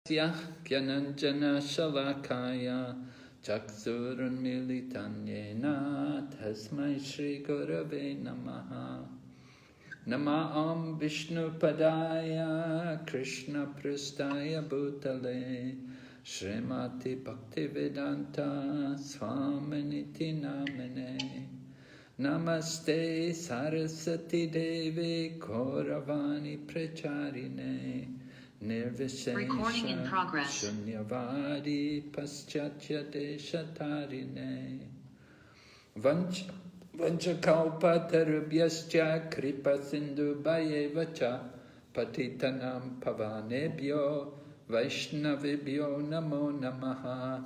Gyananjana Shalakaya Chaksurunmilitanyena Tasmai Shri Gurave Namaha Namah Vishnu Padaya Krishna Prastaya Bhutale Srimati Bhaktivedanta Swaminiti Namane Namaste Saraswati Devi Kauravani Pracharine Recording in progress. Shunyavadi Paschatya Deshatarine Vanchakalpa Tarubhyascha Kripa Sindhu Bhayevacha Patitanam Pavanebhyo Vaishnavibhyo Namo Namaha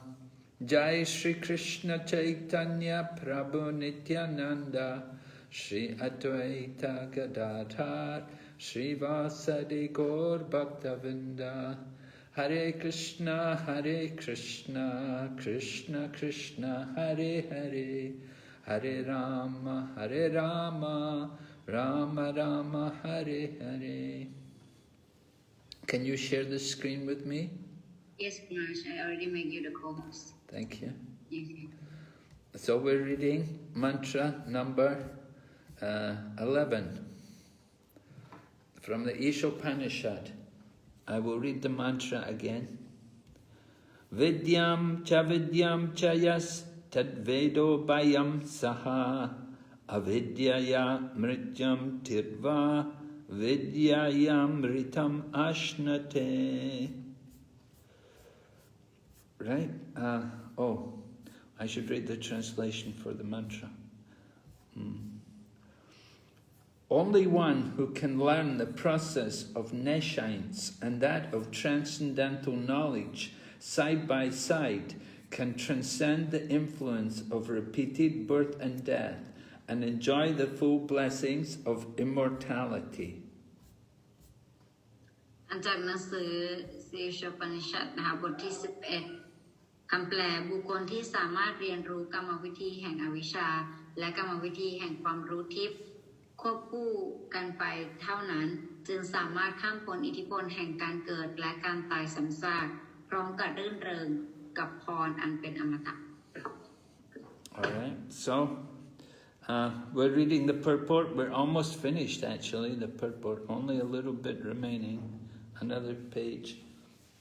Jai Shri Krishna Chaitanya Prabhu Nityananda Shri Advaita Gadadhar Shri Vasadi Gaur Bhaktavinda Hare Krishna Krishna Krishna Hare Hare Hare Rama Rama Rama Hare Hare. Can you share the screen with me? Yes, Maharaj, I already made you the co-host. Thank you. Okay. So we're reading mantra number 11 from the Isopanisad. I will read the mantra again. Vidyam cha yas tadvedo bayam saha avidyaya mrityam tirva vidyayam ritam ashnate. Right? I should read the translation for the mantra. Only one who can learn the process of nescience and that of transcendental knowledge side by side can transcend the influence of repeated birth and death and enjoy the full blessings of immortality. อันจากหนังสือสีชปนิชัดนะคะบทที่ 11 คำแปลบุคคลที่สามารถเรียนรู้กรรมวิธีแห่งอวิชชาและกรรมวิธีแห่งความรู้ทิพย์ควบคู่กันไปเท่านั้นจึงสามารถข้ามพ้นอิทธิพลแห่งการเกิดและการตายซ้ำซากพร้อมกับรื่นเริงกับพรอันเป็นอมตะ Alright, so we're reading the purport. We're almost finished actually, the purport. Only a little bit remaining, another page.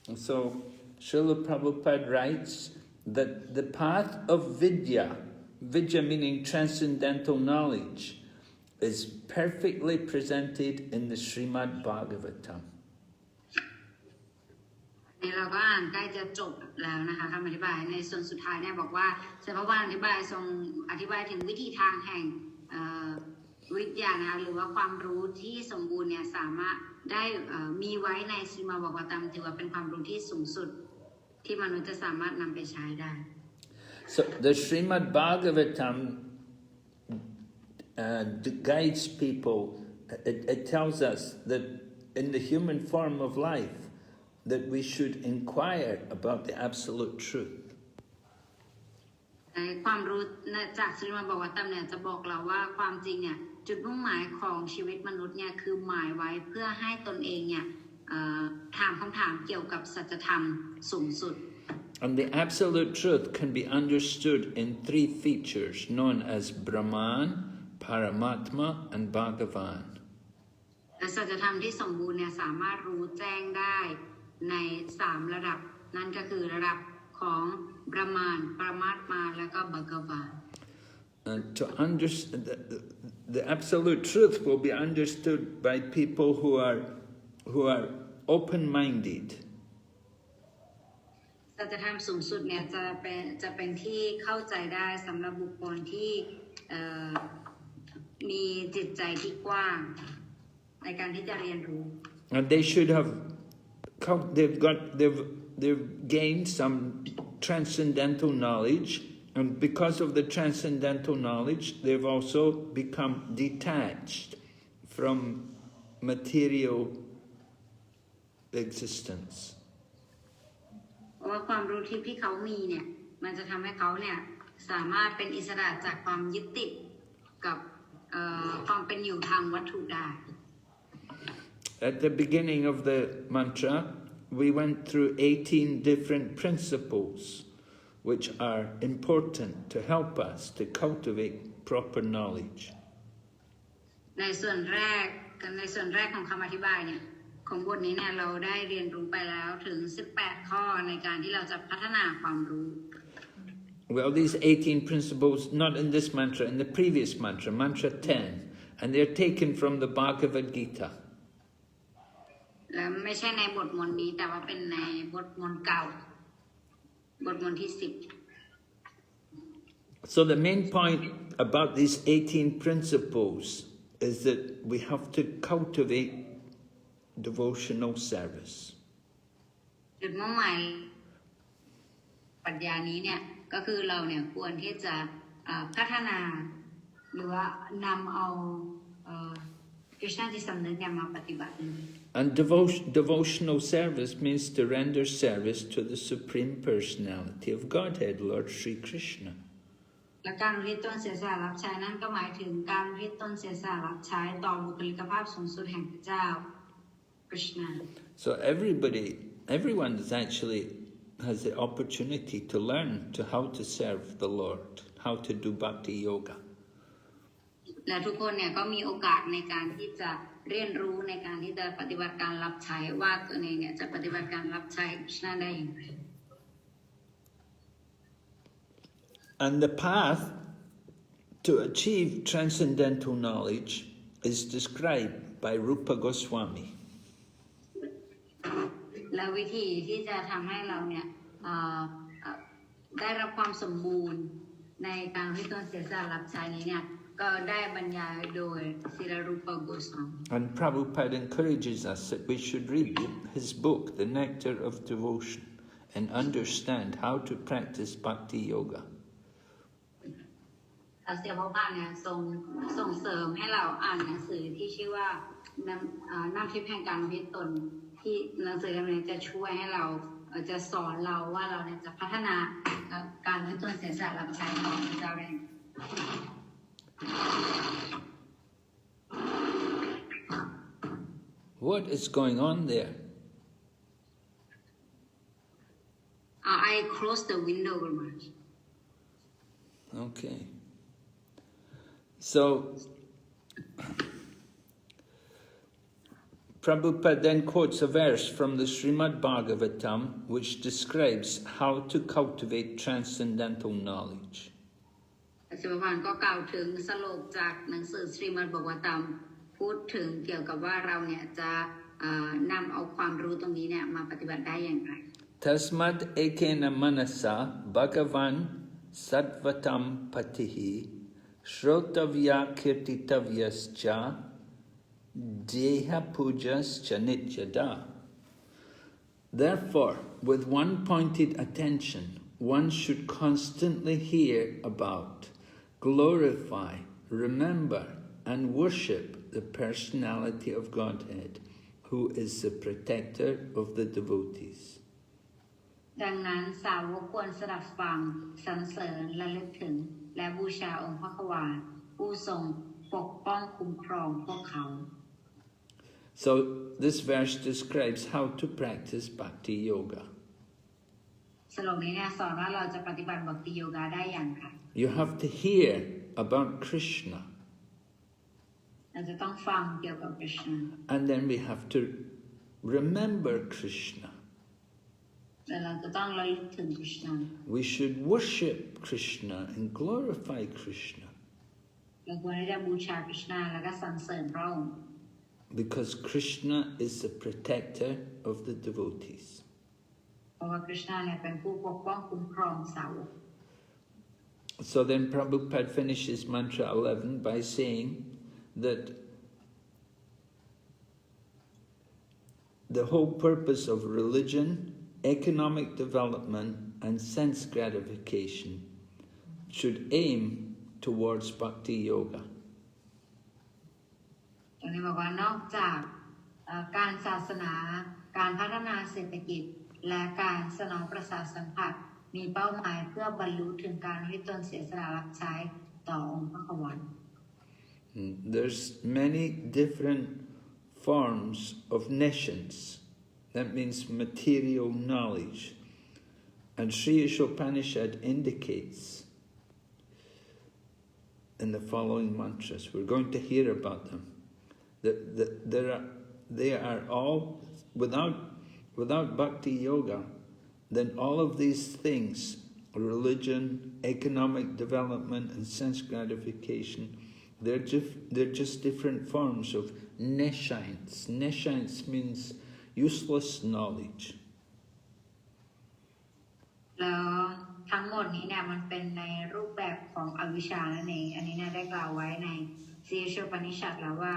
And so Srila Prabhupada writes that the path of Vidya meaning transcendental knowledge, is perfectly presented in the Srimad Bhagavatam. เราก็อ่านใกล้จะจบแล้วนะคะคำอธิบายในส่วนสุดท้ายเนี่ยบอกว่าสมภารอธิบายทรงอธิบายถึงวิธีทางแห่งวิทยานะคะหรือว่าความรู้ที่สมบูรณ์เนี่ยสามารถได้มีไว้ในสรีมาบากตัมถือว่าเป็นความรู้ที่สูงสุดที่มนุษย์จะสามารถนำไปใช้ได้ So the Srimad Bhagavatam guides people. It tells us that in the human form of life that we should inquire about the absolute truth. ความรู้จากสรีมาบากตัมเนี่ยจะบอกเราว่าความจริงเนี่ยจุดมุ่งหมายของชีวิตมนุษย์เนี่ยคือหมายไว้เพื่อให้ตนเองเนี่ยถามคำถามเกี่ยวกับสัจธรรมสูงสุด And the absolute truth can be understood in three features known as Brahman, Paramatma, and Bhagavan. สัจธรรมที่สมบูรณ์เนี่ยสามารถรู้แจ้งได้ใน3ระดับนั่นก็คือระดับของบรมานปรมาตมาและก็บากวาน To understand the absolute truth will be understood by people who are open-minded. สัจธรรมสูงสุดเนี่ยจะเป็นที่เข้าใจได้สำหรับบุคคลที่มีจิตใจที่กว้างในการที่จะเรียนรู้ And they should have they've gained some transcendental knowledge, and because of the transcendental knowledge they've also become detached from material existence. เพราะว่าความรู้ที่เขามีเนี่ยมันจะทำให้เขาเนี่ยสามารถเป็นอิสระจากความยึดติดกับความเป็นอยู่ทางวัตถุได้ At the beginning of the mantra, we went through 18 different principles which are important to help us to cultivate proper knowledge. ในส่วนแรกของคำอธิบายเนี่ยของบทนี้เนี่ยเราได้เรียนรู้ไปแล้วถึง18ข้อในการที่เราจะพัฒนาความรู้ Well, these 18 principles, not in this mantra, in the previous mantra, mantra 10, and they're taken from the Bhagavad Gita. และไม่ใช่ในบทมนต์นี้แต่ว่าเป็นในบทมนต์เก่าบทมนต์ที่10 So the main point about these 18 principles is that we have to cultivate devotional service. จุดมุ่งหมายปรัชญานี้เนี่ยก็คือเราเนี่ยควรที่จะพัฒนาหรือว่านำเอาคริสต์จิตสำนึกเนี่ยมาปฏิบัติ And devotional service means to render service to the Supreme Personality of Godhead, Lord Sri Krishna. และการอุทิศตนเสียสละรับใช้นั้นก็หมายถึงการอุทิศตนเสียสละรับใช้ต่อบุคลิกภาพสูงสุดแห่งพระเจ้า Krishna. So everyone is actually has the opportunity to learn to how to serve the Lord, how to do bhakti yoga. และทุกคนเนี่ยก็มีโอกาสในการที่จะเรียนรู้ในการที่จะปฏิบัติการรับใช้ว่าตัวเองเนี่ยจะปฏิบัติการรับใช้คริสต์ได้อย่างไร And the path to achieve transcendental knowledge is described by Rupa Goswami. และวิธีที่จะทำให้เราเนี่ยได้รับความสมบูรณ์ในการที่ตนเสียสละรับใช้นี้เนี่ยก็ได้บรรยายโดยศิลรูปโกสวามี And Prabhupada encourages us that we should read his book, The Nectar of Devotion, and understand how to practice bhakti yoga. เสียพระพาเนี่ยส่งเสริมให้เราอ่านหนังสือที่ชื่อว่าน้ำทิพย์แห่งการอุทิศตนที่หนังสือเล่มนี้จะช่วยให้เราจะสอนเราว่าเราเนี่ยจะพัฒนาการอุทิศตนเสียสละรับใช้ของพระเจ้าได้ What is going on there? I close the window very much. Okay. So, Prabhupada then quotes a verse from the Srimad Bhagavatam which describes how to cultivate transcendental knowledge. ศิวพานก็กล่าวถึงสโลกจากหนังสือสรีมัดบวตามพูดถึงเกี่ยวกับว่าเราเนี่ยจะนำเอาความรู้ตรงนี้เนี่ยมาปฏิบัติได้อย่างไร Tasmad ekena manasa bhagavan sattvatam patihi shrotavya kirtitavyascha deha pujascha nityada. Therefore, with one pointed attention, one should constantly hear about, glorify, remember, and worship the personality of Godhead, who is the protector of the devotees. ดังนั้นสาวกควรสดับฟังสรรเสริญระลึกถึงและบูชาองค์พระขวาผู้ทรงปกป้องคุ้มครองพวกเขา So this verse describes how to practice bhakti yoga. สโลกนี้เนี่ยสอนว่าเราจะปฏิบัติบัพติโยกาได้อย่างไร You have to hear about Krishna. เราจะต้องฟังเกี่ยวกับ Krishna And then we have to remember Krishna. และเราจะต้องระลึกถึง Krishna We should worship Krishna and glorify Krishna. เราควรที่จะบูชา Krishna แล้วก็สรรเสริญพระองค์ Because Krishna is the protector of the devotees. เพราะว่า Krishna เนี่ยเป็นผู้ปกป้องคุ้มครองสาวก So then Prabhupada finishes mantra 11 by saying that the whole purpose of religion, economic development, and sense gratification should aim towards bhakti yoga. ตรงนี้บอกว่านอกจากการศาสนาการพัฒนาเศรษฐกิจและการสนองประสาทสัมผัสมีเป้าหมายเพื่อบรรลุถึงการที่ตนเสียสละรับใช้ต่อองค์พระขวัญ There's many different forms of nations That means material knowledge. And Sri Isopanisad indicates in the following mantras, we're going to hear about them, that they are all, without bhakti yoga, then all of these things, religion, economic development and sense gratification, they're just different forms of nescience. Nescience means useless knowledge. แล้วทั้งหมดนี้เนี่ยมันเป็นในรูปแบบของอวิชชานั่นเองอันนี้เนี่ยได้กล่าวไว้ในสีโชปนิชัดแล้วว่า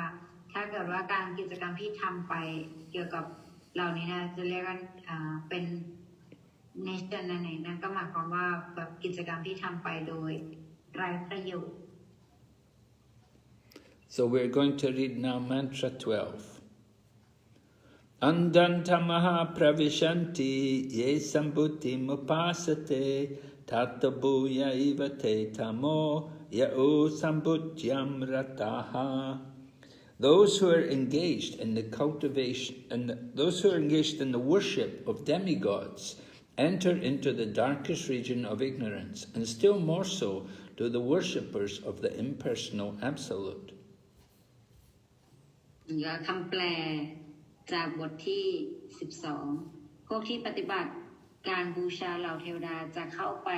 ถ้าเกิดว่าการกิจกรรมที่ทำไปเกี่ยวกับเหล่านี้นะจะเรียกกันเป็นเนชั่นนั่นเองนั่นก็หมายความว่าแบบกิจกรรมที่ทำไปโดยไร้ประโยชน์ So we're going to read now mantra 12. Andantamaha pravishanti ye sambuti mupasate tatabhuya ivate tamo yao sambutyam rataha. Those who are engaged in the cultivation and those who are engaged in the worship of demigods enter into the darkest region of ignorance, and still more so to the worshippers of the impersonal Absolute. คำแปลจากบทที่12พวกที่ปฏิบัติการบูชาเหล่าเทวดาจะเข้าไป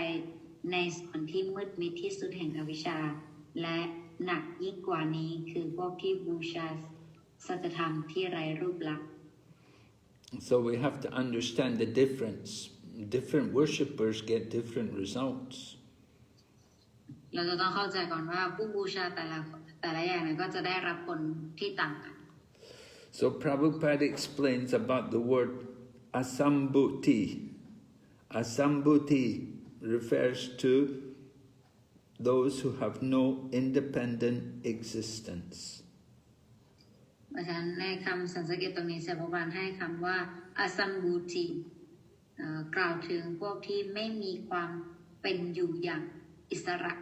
ในส่วนที่มืดมิดที่สุดแห่งอวิชชาและหนักยิ่งกว่านี้คือพวกที่บูชาสัจธรรมที่ไร้รูปลักษณ์ So we have to understand the difference. Different worshippers get different results. เราจะต้องเข้าใจก่อนว่าผู้บูชาแต่ละอย่างก็จะได้รับผลที่ต่างกัน So Prabhupada explains about the word asambhuti. Asambhuti refers to those who have no independent existence. เพราะฉะนั้นในคำสันสกฤตตรงนี้เสพบาลให้คำว่าอาซัมบูติกล่าวถึงพวกที่ไม่มีความเป็นอยู่อย่างอิสระ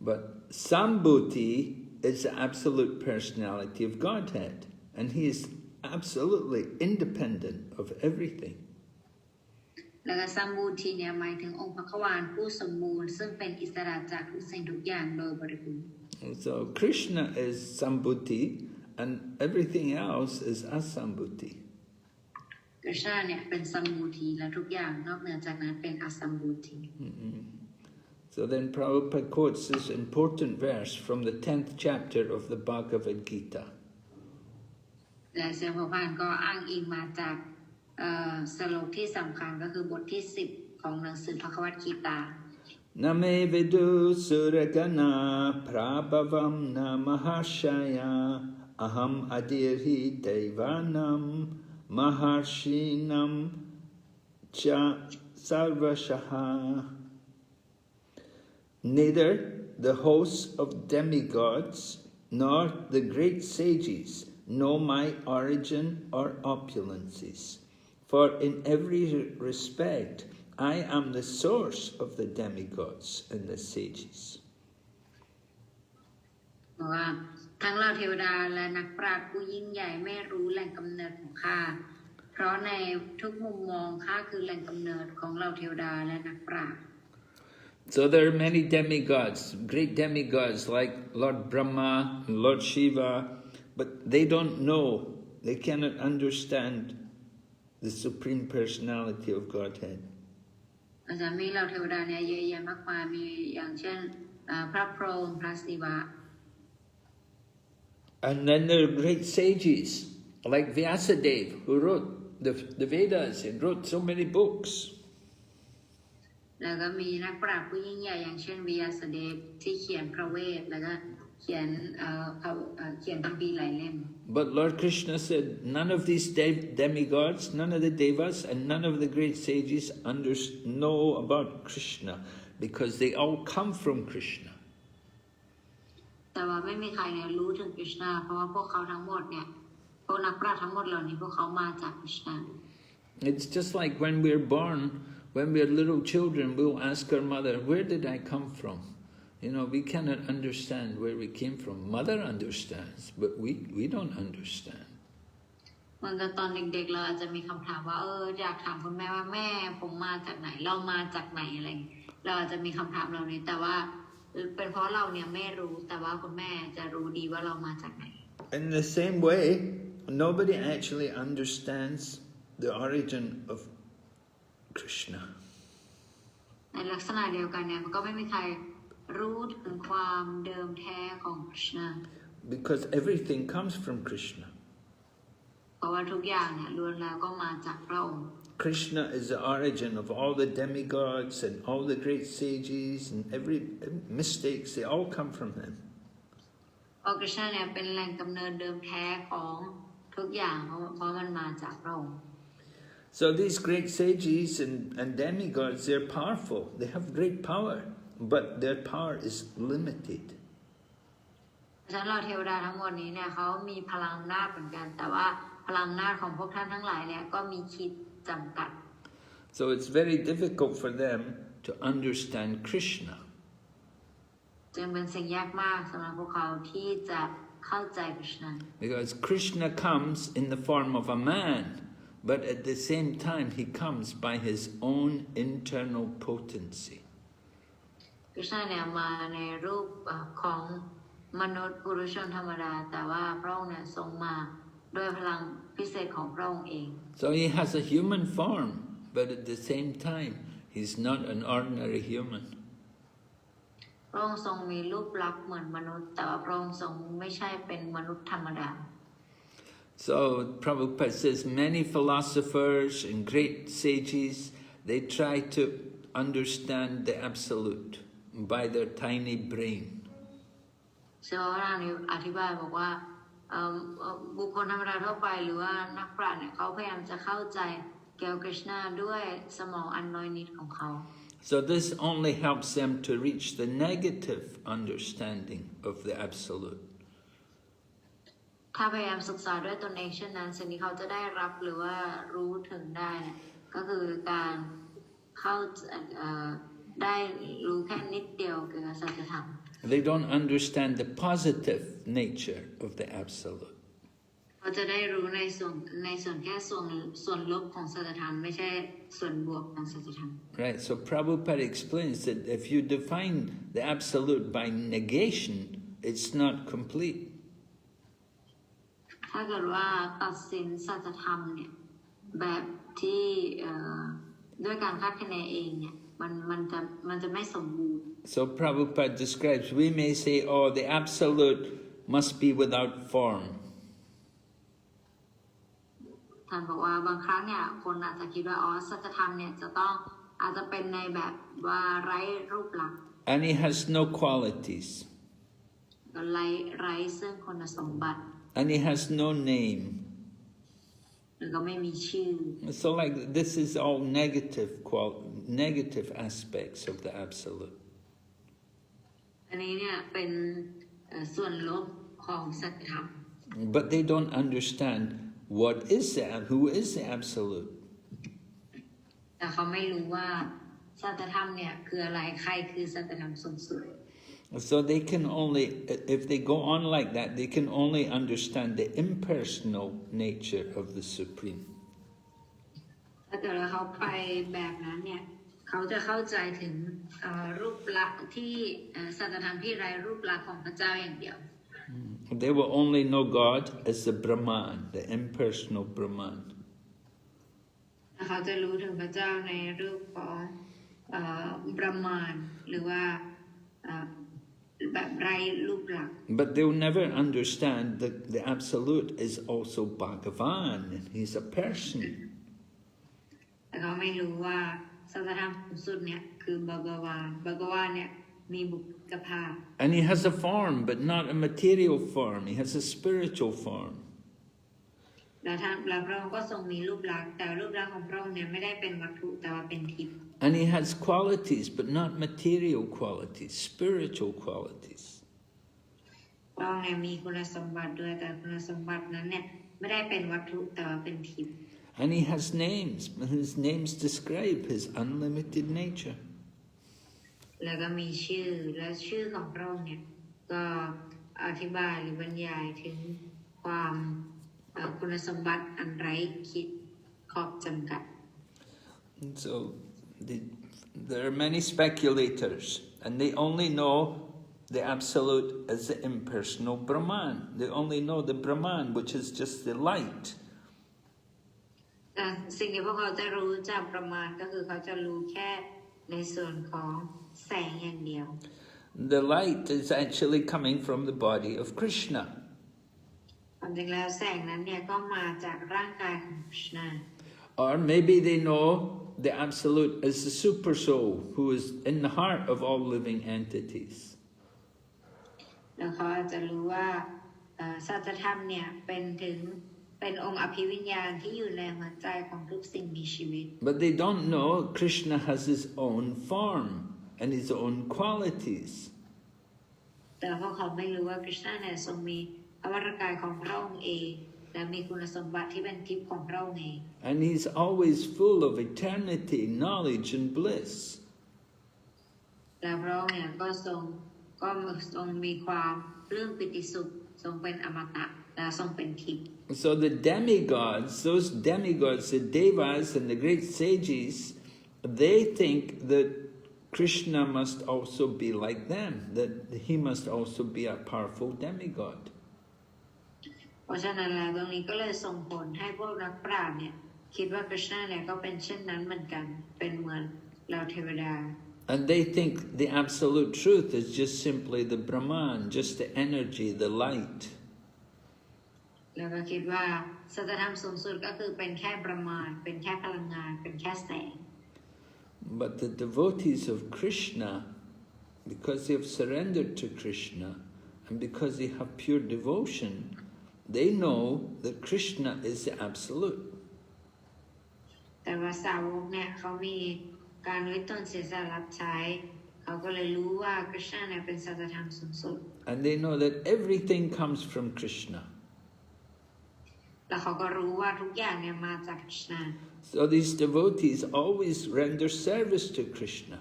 But Sambhuti is the absolute personality of Godhead, and he is absolutely independent of everything. แล้วก็ซัมบูติเนี่ยหมายถึงองค์พระควานผู้สมบูรณ์ซึ่งเป็นอิสระจากทุกสิ่งทุกอย่างโดยบริบูรณ์ So Krishna is Sambhuti, and everything else is Asambhuti. กฤษณะเนี่ยเป็นซัมบูติและทุกอย่างนอกเหนือจากนั้นเป็นอซัมบูติ So then Prabhupada quotes this important verse from the 10th chapter of the Bhagavad Gita. และเสพบาลก็อ้างอิงมาจากสโลกที่สำคัญก็คือบทที่10ของหนังสือภควตกีตา Name vidu suragana prabhavam namahashaya aham adirhi devanam maharshinam cha sarvashaha. Neither the hosts of demigods nor the great sages know my origin or opulences, for in every respect I am the source of the demigods and the sages. ว่าทั้งเหล่าเทวดาและนักปราชญ์ผู้ยิ่งใหญ่ไม่รู้แหล่งกำเนิดของข้าเพราะในทุกมุมมองข้าคือแหล่งกำเนิดของเหล่าเทวดาและนักปราชญ์ So there are many demigods, great demigods like Lord Brahma and Lord Shiva, but they don't know, they cannot understand the Supreme Personality of Godhead. อาจารย์มีเหล่าเทวดาเนี่ยเยอะแยะมากมายมีอย่างเช่นพระพรหมพระศิวะ And then there are great sages like Vyasadeva who wrote the Vedas and wrote so many books. แล้วก็มีนักปราชญ์ผู้ยิ่งใหญ่อย่างเช่นวิยาสเดฟที่เขียนพระเวทแล้วก็เขียนคัมภีร์หลายเล่ม But Lord Krishna said none of these demigods, none of the devas and none of the great sages know about Krishna because they all come from Krishna. แต่ว่าไม่มีใครเนี่ยรู้ถึงคริชนาเพราะว่าพวกเขาทั้งหมดเนี่ยพวกนักปราชญ์ทั้งหมดเหล่านี้พวกเขามาจากคริชนา It's just like when we're born, when we're little children, we'll ask our mother, where did I come from? You know, we cannot understand where we came from. Mother understands, but we don't understand. เหมือนกับตอนเด็กๆเราอาจจะมีคำถามว่าอยากถามคุณแม่ว่าแม่ผมมาจากไหนเรามาจากไหนอะไรเราอาจจะมีคำถามเหล่านี้แต่ว่าเป็นเพราะเราเนี่ยไม่รู้แต่ว่าคุณแม่จะรู้ดีว่าเรามาจากไหน In the same way, nobody actually understands the origin of Krishna. ในลักษณะเดียวกันเนี่ยมันก็ไม่มีใครรู้ถึงความเดิมแท้ของคริชนา Because everything comes from Krishna. เพราะว่าทุกอย่างเนี่ยล้วนแล้วก็มาจากพระองค์ Krishna is the origin of all the demigods and all the great sages and every mistakes, they all come from him. เพราะคริชนาเนี่ยเป็นแหล่งกำเนิดเดิมแท้ของทุกอย่างเพราะมันมาจากพระองค์ So these great sages and demigods, they're powerful. They have great power, but their power is limited. ฉะนั้นเราเทวดาทั้งหมดนี้เนี่ยเขามีพลังอำนาจเหมือนกันแต่ว่าพลังอำนาจของพวกท่านทั้งหลายเนี่ยก็มีขีดจำกัด So it's very difficult for them to understand Krishna. จึงเป็นสิ่งยากมากสำหรับพวกเขาที่จะเข้าใจคริชนา Because Krishna comes in the form of a man, but at the same time he comes by his own internal potency. คริชนาเนี่ยมาในรูปของมนุษย์ปุถุชนธรรมดาแต่ว่าพระองค์เนี่ยทรงมาด้วยพลังพิเศษของพระองค์เอง So he has a human form, but at the same time he's not an ordinary human. พระองค์ทรงมีรูปลักษณ์เหมือนมนุษย์แต่ว่าพระองค์ทรงไม่ใช่เป็นมนุษย์ธรรมดา So Prabhupada says many philosophers and great sages, they try to understand the absolute by their tiny brain. เชื่อว่าเราอธิบายบอกว่าบุคคลธรรมดาทั่วไปหรือว่านักปราชญ์เนี่ยเขาพยายามจะเข้าใจเกี่ยวกับคริชนาด้วยสมองอันน้อยนิดของเขา So this only helps them to reach the negative understanding of the absolute. ถ้าพยายามศึกษาด้วยตนเองเช่นนั้นสิ่งที่เขาจะได้รับหรือว่ารู้ถึงได้เนี่ยก็คือการเข้าได้รู้แค่นิดเดียวเกี่ยวกับสัจธรรม They don't understand the positive nature of the absolute. เขาจะได้รู้ในส่วนแค่ส่วนลบของสัจธรรมไม่ใช่ส่วนบวกของสัจธรรม Right, so Prabhupada explains that if you define the absolute by negation, it's not complete. ถ้าเกิดว่าตัดสินสัจธรรมเนี่ยแบบที่ด้วยการคาดคะเนเองเนี่ยมันจะไม่สมบูรณ์ So Prabhupada describes, we may say, oh, the absolute must be without form. ท่านบอกว่าบางครั้งเนี่ยคนอาจจะคิดว่าสัจธรรมเนี่ยอาจจะเป็นในแบบว่าไร้รูปลักษณ์ And he has no qualities. ไร้ซึ่งคุณสมบัติ And he has no name. หรือก็ไม่มีชื่อ So like this is all negative aspects of the absolute. อันนี้เนี่ยเป็นส่วนลบของสัจธรรม But they don't understand who is the absolute. แต่เขาไม่รู้ว่าสัจธรรมเนี่ยคืออะไรใครคือสัจธรรมสูงสุด So they can only, if they go on like that, they can only understand the impersonal nature of the Supreme. ถ้าเกิดว่าเขาไปแบบนั้นเนี่ยเขาจะเข้าใจถึงรูปลักษณ์ที่สัจธรรมที่ไร้รูปลักษณ์ของพระเจ้าอย่างเดียว They will only know God as the Brahman, the impersonal Brahman. เขาจะรู้ถึงพระเจ้าในรูปของบรหมานหรือว่าแบบไร้รูปลักษณ์ But they will never understand that the absolute is also Bhagavan, and he's a person. แต่เขาไม่รู้ว่าสัจธรรมสูงสุดเนี่ยคือบากวานเนี่ยมีบุคภาพ And he has a form, but not a material form. He has a spiritual form. แล้วพระองค์ก็ทรงมีรูปลักษณ์แต่รูปลักษณ์ของพระองค์เนี่ยไม่ได้เป็นวัตถุแต่ว่าเป็นทิพย์ And he has qualities, but not material qualities, spiritual qualities. พระองค์เนี่ยมีคุณสมบัติด้วยแต่คุณสมบัตินั้นเนี่ยไม่ได้เป็นวัตถุแต่ว่าเป็นทิพย์ And he has names, and his names describe his unlimited nature. แล้วก็มีชื่อและชื่อของพระองค์เนี่ยก็อธิบายหรือบรรยายถึงความ คุณสมบัติอันไร้ขีดขอบจำกัด And so there are many speculators, and they only know the absolute as the impersonal Brahman. They only know the Brahman, which is just the light. แต่สิ่งที่พวกเขาจะรู้จากประมาณก็คือเขาจะรู้แค่ในส่วนของแสงอย่างเดียว The light is actually coming from the body of Krishna. ความจริงแล้วแสงนั้นเนี่ยก็มาจากร่างกายของคริชนา Or maybe they know the absolute as the super soul, who is in the heart of all living entities. แล้วเขาอาจจะรู้ว่าสัจธรรมเนี่ยเป็นองค์อภิวิญญาณที่อยู่ในหัวใจของทุกสิ่งมีชีวิต But they don't know Krishna has his own form and his own qualities. แต่พวกเขาไม่รู้ว่าคริชนาเนี่ยทรงมีพระวรกายของพระองค์เองและมีคุณสมบัติที่เป็นทิพย์ของพระองค์เอง And he's always full of eternity, knowledge and bliss. และพระองค์เนี่ยก็ทรงมีความปลื้มปิติสุขทรงเป็นอมตะและทรงเป็นทิพย์ So the demigods, those demigods, the devas and the great sages, they think that Krishna must also be like them, that he must also be a powerful demigod. เพราะฉะนั้นแล้วตรงนี้ก็เลยส่งผลให้พวกนักปราชญ์เนี่ยคิดว่าคริชนาเนี่ยก็เป็นเช่นนั้นเหมือนกันเป็นเหมือนเหล่าเทวดา And they think the absolute truth is just simply the Brahman, just the energy, the light. แล้วก็คิดว่าสัจธรรมสูงสุดก็คือเป็นแค่ประมาณเป็นแค่พลังงานเป็นแค่แสง But the devotees of Krishna, because they have surrendered to Krishna and because they have pure devotion, they know that Krishna is the absolute. แต่ว่าสาวกเนี่ยเขามีการวิตนเสียสละรับใช้เขาก็เลยรู้ว่าคริชนาเนี่ยเป็นสัจธรรมสูงสุด And they know that everything comes from Krishna. แล้วเขาก็รู้ว่าทุกอย่างเนี่ยมาจากคริชนา So these devotees always render service to Krishna.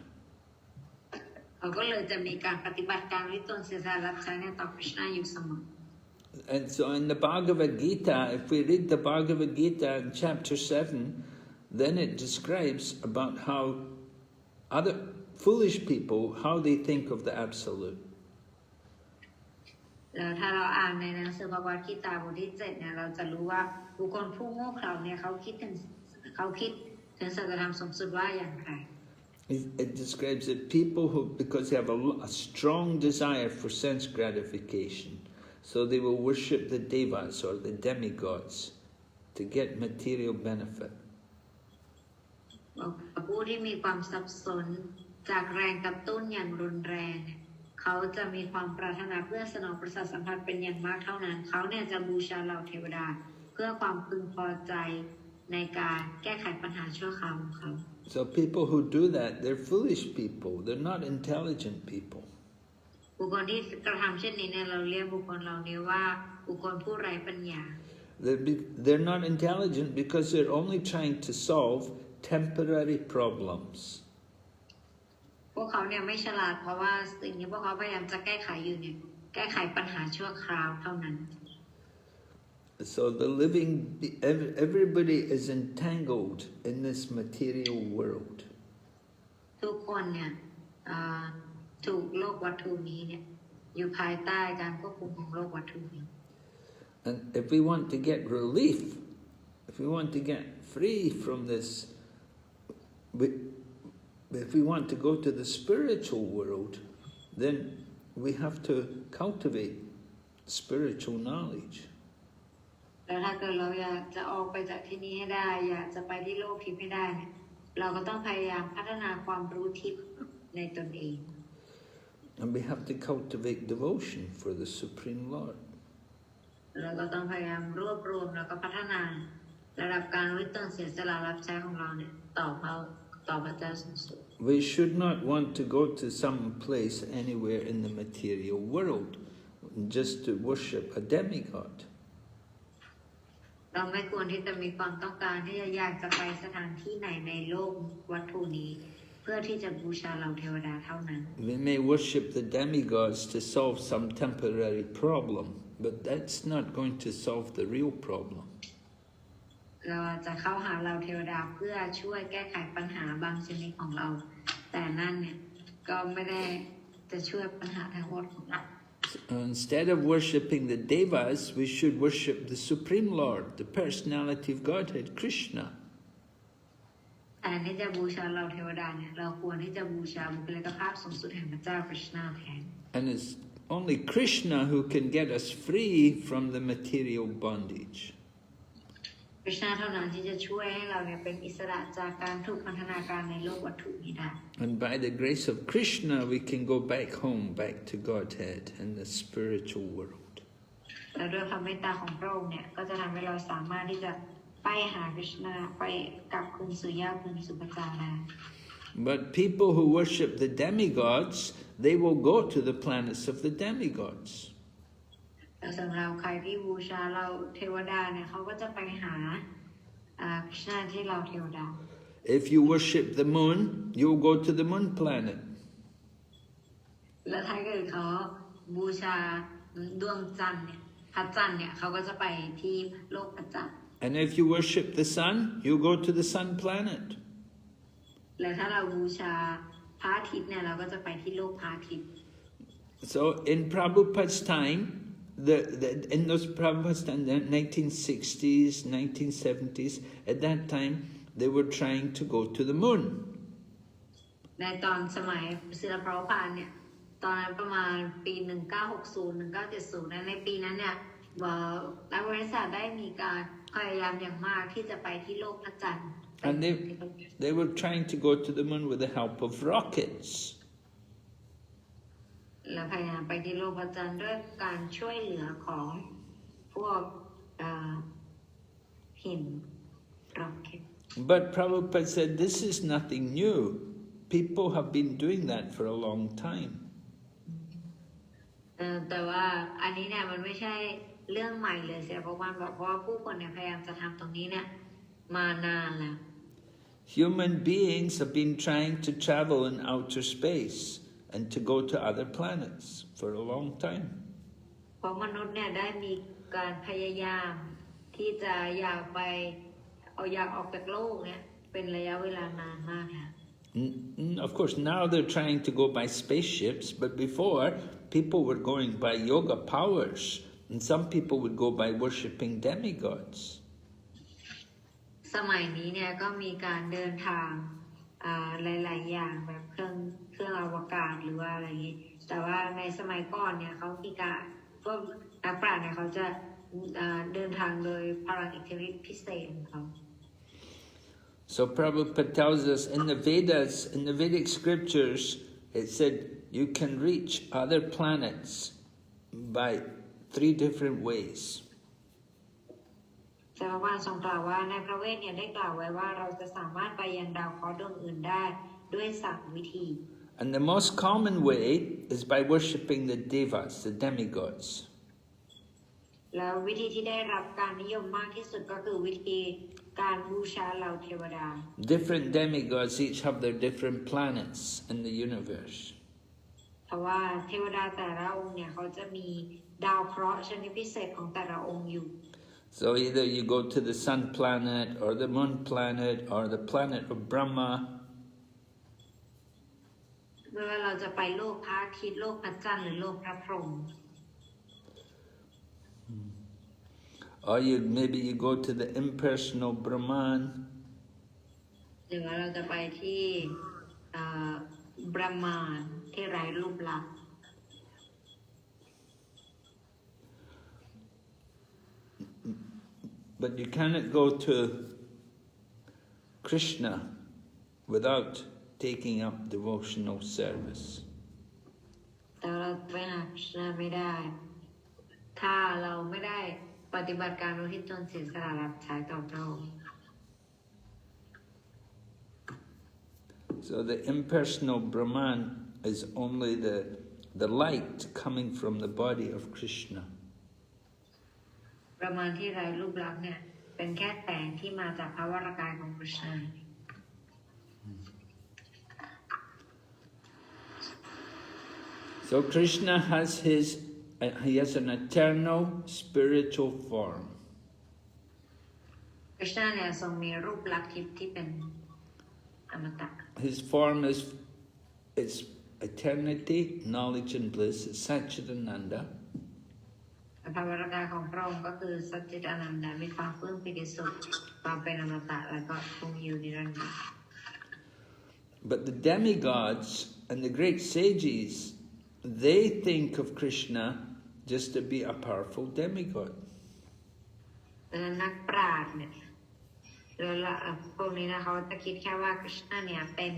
เขาก็เลยจะมีการปฏิบัติการวิตนเสียสละรับใช้เนี่ยต่อคริชนาอยู่เสมอ And so in the Bhagavad Gita, if we read the Bhagavad Gita in chapter 7, then it describes about how other foolish people, how they think of the Absolute. แล้วถ้าเราอ่านในหนังสือพระวกิตาบทที่ 7เนี่ยเราจะรู้ว่าบุคคลผู้โง่เขลาเนี่ยเขาคิดถึงสัจธรรมสูงสุดว่าอย่างไร It describes that people who, because they have a strong desire for sense gratification, so they will worship the devas or the demigods to get material benefit. ผู้ที่มีความสับสนจากแรงกระตุ้นอย่างรุนแรงเขาจะมีความปรารถนาเพื่อสนองประสาทสัมผัสเป็นอย่างมากเท่านั้นเขาเนี่ยจะบูชาเหล่าเทวดาเพื่อความพึงพอใจในการแก้ไขปัญหาชั่วคราวของเขา So people who do that, they're foolish people. They're not intelligent people. บุคคลที่กระทำเช่นนี้เนี่ยเราเรียกบุคคลเหล่านี้ว่าบุคคลผู้ไร้ปัญญา They're not intelligent because they're only trying to solve temporary problems. พวกเขาเนี่ยไม่ฉลาดเพราะว่าสิ่งที่พวกเขาพยายามจะแก้ไขอยู่เนี่ยแก้ไขปัญหาชั่วคราวเท่านั้น So everybody is entangled in this material world. ทุกคนเนี่ยถูกโลกวัตถุนี้เนี่ยอยู่ภายใต้การควบคุมของโลกวัตถุนี้ And if we want to get relief, if we want to get free from this, if we want to go to the spiritual world, then we have to cultivate spiritual knowledge. แล้วถ้าเกิดเราอยากจะออกไปจากที่นี้ให้ได้อยากจะไปที่โลกทิพย์ให้ได้เนี่ยเราก็ต้องพยายามพัฒนาความรู้ทิพย์ในตนเอง And we have to cultivate devotion for the Supreme Lord. เราก็ต้องพยายามรวบรวมแล้วก็พัฒนาระดับการวิตนเสียสละรับใช้ของเราเนี่ยต่อพระเจ้าสูงสุด We should not want to go to some place anywhere in the material world just to worship a demigod. เราไม่ควรที่จะมีความต้องการที่จะอยากจะไปสถานที่ไหนในโลกวัตถุนี้เพื่อที่จะบูชาเหล่าเทวดาเท่านั้น We may worship the demigods to solve some temporary problem, But that's not going to solve the real problem. เราจะเข้าหาเราเทวดาเพื่อช่วยแก้ไขปัญหาบางชนิดของเราแต่นั่นเนี่ยก็ไม่ได้จะช่วยปัญหาทั้งหมดของเรา Instead of worshipping the devas, we should worship the Supreme Lord, the personality of Godhead, Krishna. แต่ที่จะบูชาเราเทวดาเนี่ยเราควรที่จะบูชาบุคลิกภาพสูงสุดแห่งพระเจ้าคริชนาแทน And it's only Krishna who can get us free from the material bondage. คริชนาเท่านั้นที่จะช่วยให้เราเนี่ยเป็นอิสระจากการถูกพันธนาการในโลกวัตถุนี้ได้ And by the grace of Krishna, we can go back home, back to Godhead and the spiritual world. และด้วยความเมตตาของพระองค์เนี่ยก็จะทำให้เราสามารถที่จะไปหาคริชนาไปกลับคืนสู่ย่าคืนสู่พระเจ้าได้ But people who worship the demigods, they will go to the planets of the demigods. แต่สำหรับใครที่บูชาเราเทวดาเนี่ยเขาก็จะไปหาคริชนาที่เราเทวดา If you worship the moon, you'll go to the moon planet. และถ้าเกิดเขาบูชาดวงจันทร์เนี่ยพระจันทร์เนี่ยเขาก็จะไปที่โลกพระจันทร์ And if you worship the sun, you'll go to the sun planet. และถ้าเราบูชาพระอาทิตย์เนี่ยเราก็จะไปที่โลกพระอาทิตย์ So in Prabhupada's time, in those Prabhupada's time, the 1960s, 1970s, at that time, they were trying to go to the moon. ในตอนสมัยศิลปะพานเนี่ยตอนนั้นประมาณปี1960 1970ในปีนั้นเนี่ยนักวิทยาศาสตร์ได้มีการพยายามอย่างมากที่จะไปที่โลกพระจันทร์ And they were trying to go to the moon with the help of rockets. และพยายามไปที่โลกพระจันทร์ด้วยการช่วยเหลือของพวกหินร็อกเก็ต But Prabhupada said this is nothing new. People have been doing that for a long time. แต่ว่าอันนี้เนี่ยมันไม่ใช่เรื่องใหม่เลยเสียเพราะว่าผู้คนเนี่ยพยายามจะทำตรงนี้เนี่ยมานานแล้ว Human beings have been trying to travel in outer space and to go to other planets for a long time. เพราะมนุษย์เนี่ยได้มีการพยายามที่จะอยากออกจากโลกเนี่ยเป็นระยะเวลานานมากค่ะ Of course, now they're trying to go by spaceships, but before, people were going by yoga powers, and some people would go by worshipping demigods. สมัยนี้เนี่ยก็มีการเดินทางหลายๆอย่างแบบเครื่องอวกาศหรือว่าอะไรอย่างนี้แต่ว่าในสมัยก่อนเนี่ยเขามีการพวกนักปราชญ์เนี่ยเขาจะเดินทางโดยพลังอิทธิฤทธิพิเศษของเขา So Prabhupada tells us in the Vedas, in the Vedic scriptures, it said you can reach other planets by 3 different ways. แต่ว่าทรงกล่าวว่าในพระเวทเนี่ยได้กล่าวไว้ว่าเราจะสามารถไปยังดาวเคราะห์ดวงอื่นได้ด้วย3 วิธี And the most common way is by worshipping the devas, the demigods. แล้ววิธีที่ได้รับการนิยมมากที่สุดก็คือวิธีการบูชาเหล่าเทวดา Different demigods each have their different planets in the universe. เพราะว่าเทวดาแต่ละองค์เนี่ยเขาจะมีดาวเคราะห์ชนิดพิเศษของแต่ละองค์อยู่ So either you go to the sun planet or the moon planet or the planet of Brahma. เมื่อเราจะไปโลกพระอาทิตย์โลกพระจันทร์หรือโลกพระพรหม Or maybe you go to the impersonal Brahman. หรือว่าเราจะไปที่บรหมานที่ไร้รูปลักษณ์ But you cannot go to Krishna without taking up devotional service. แต่เราไปหาคริชนาไม่ได้ถ้าเราไม่ได้ปฏิบัติการอุทิศตนเสียสละรับใช้ต่อพระองค์ So the impersonal Brahman is only the light coming from the body of Krishna. ประมาณที่ไร้รูปลักษณ์เนี่ยเป็นแค่แสงที่มาจากพระวรากายของคริชนา So Krishna has his he has an eternal spiritual form. คริสต์เนี่ยทรงมีรูปลักษณ์ทิพย์ที่เป็นอมตะ His form is eternity, knowledge and bliss. It's Satchidananda. พระวรากายของพระองค์ก็คือสัจจิตอนันดามีความปลื้มปิติสุขความเป็นอมตะและก็คงอยู่นิรันดร์ But the demigods and the great sages, they think of Krishna just to be a powerful demigod. นักปราชญ์เนี่ยแล้วพวกนี้นะเขาจะคิดแค่ว่าคริชนาเนี่ยเป็น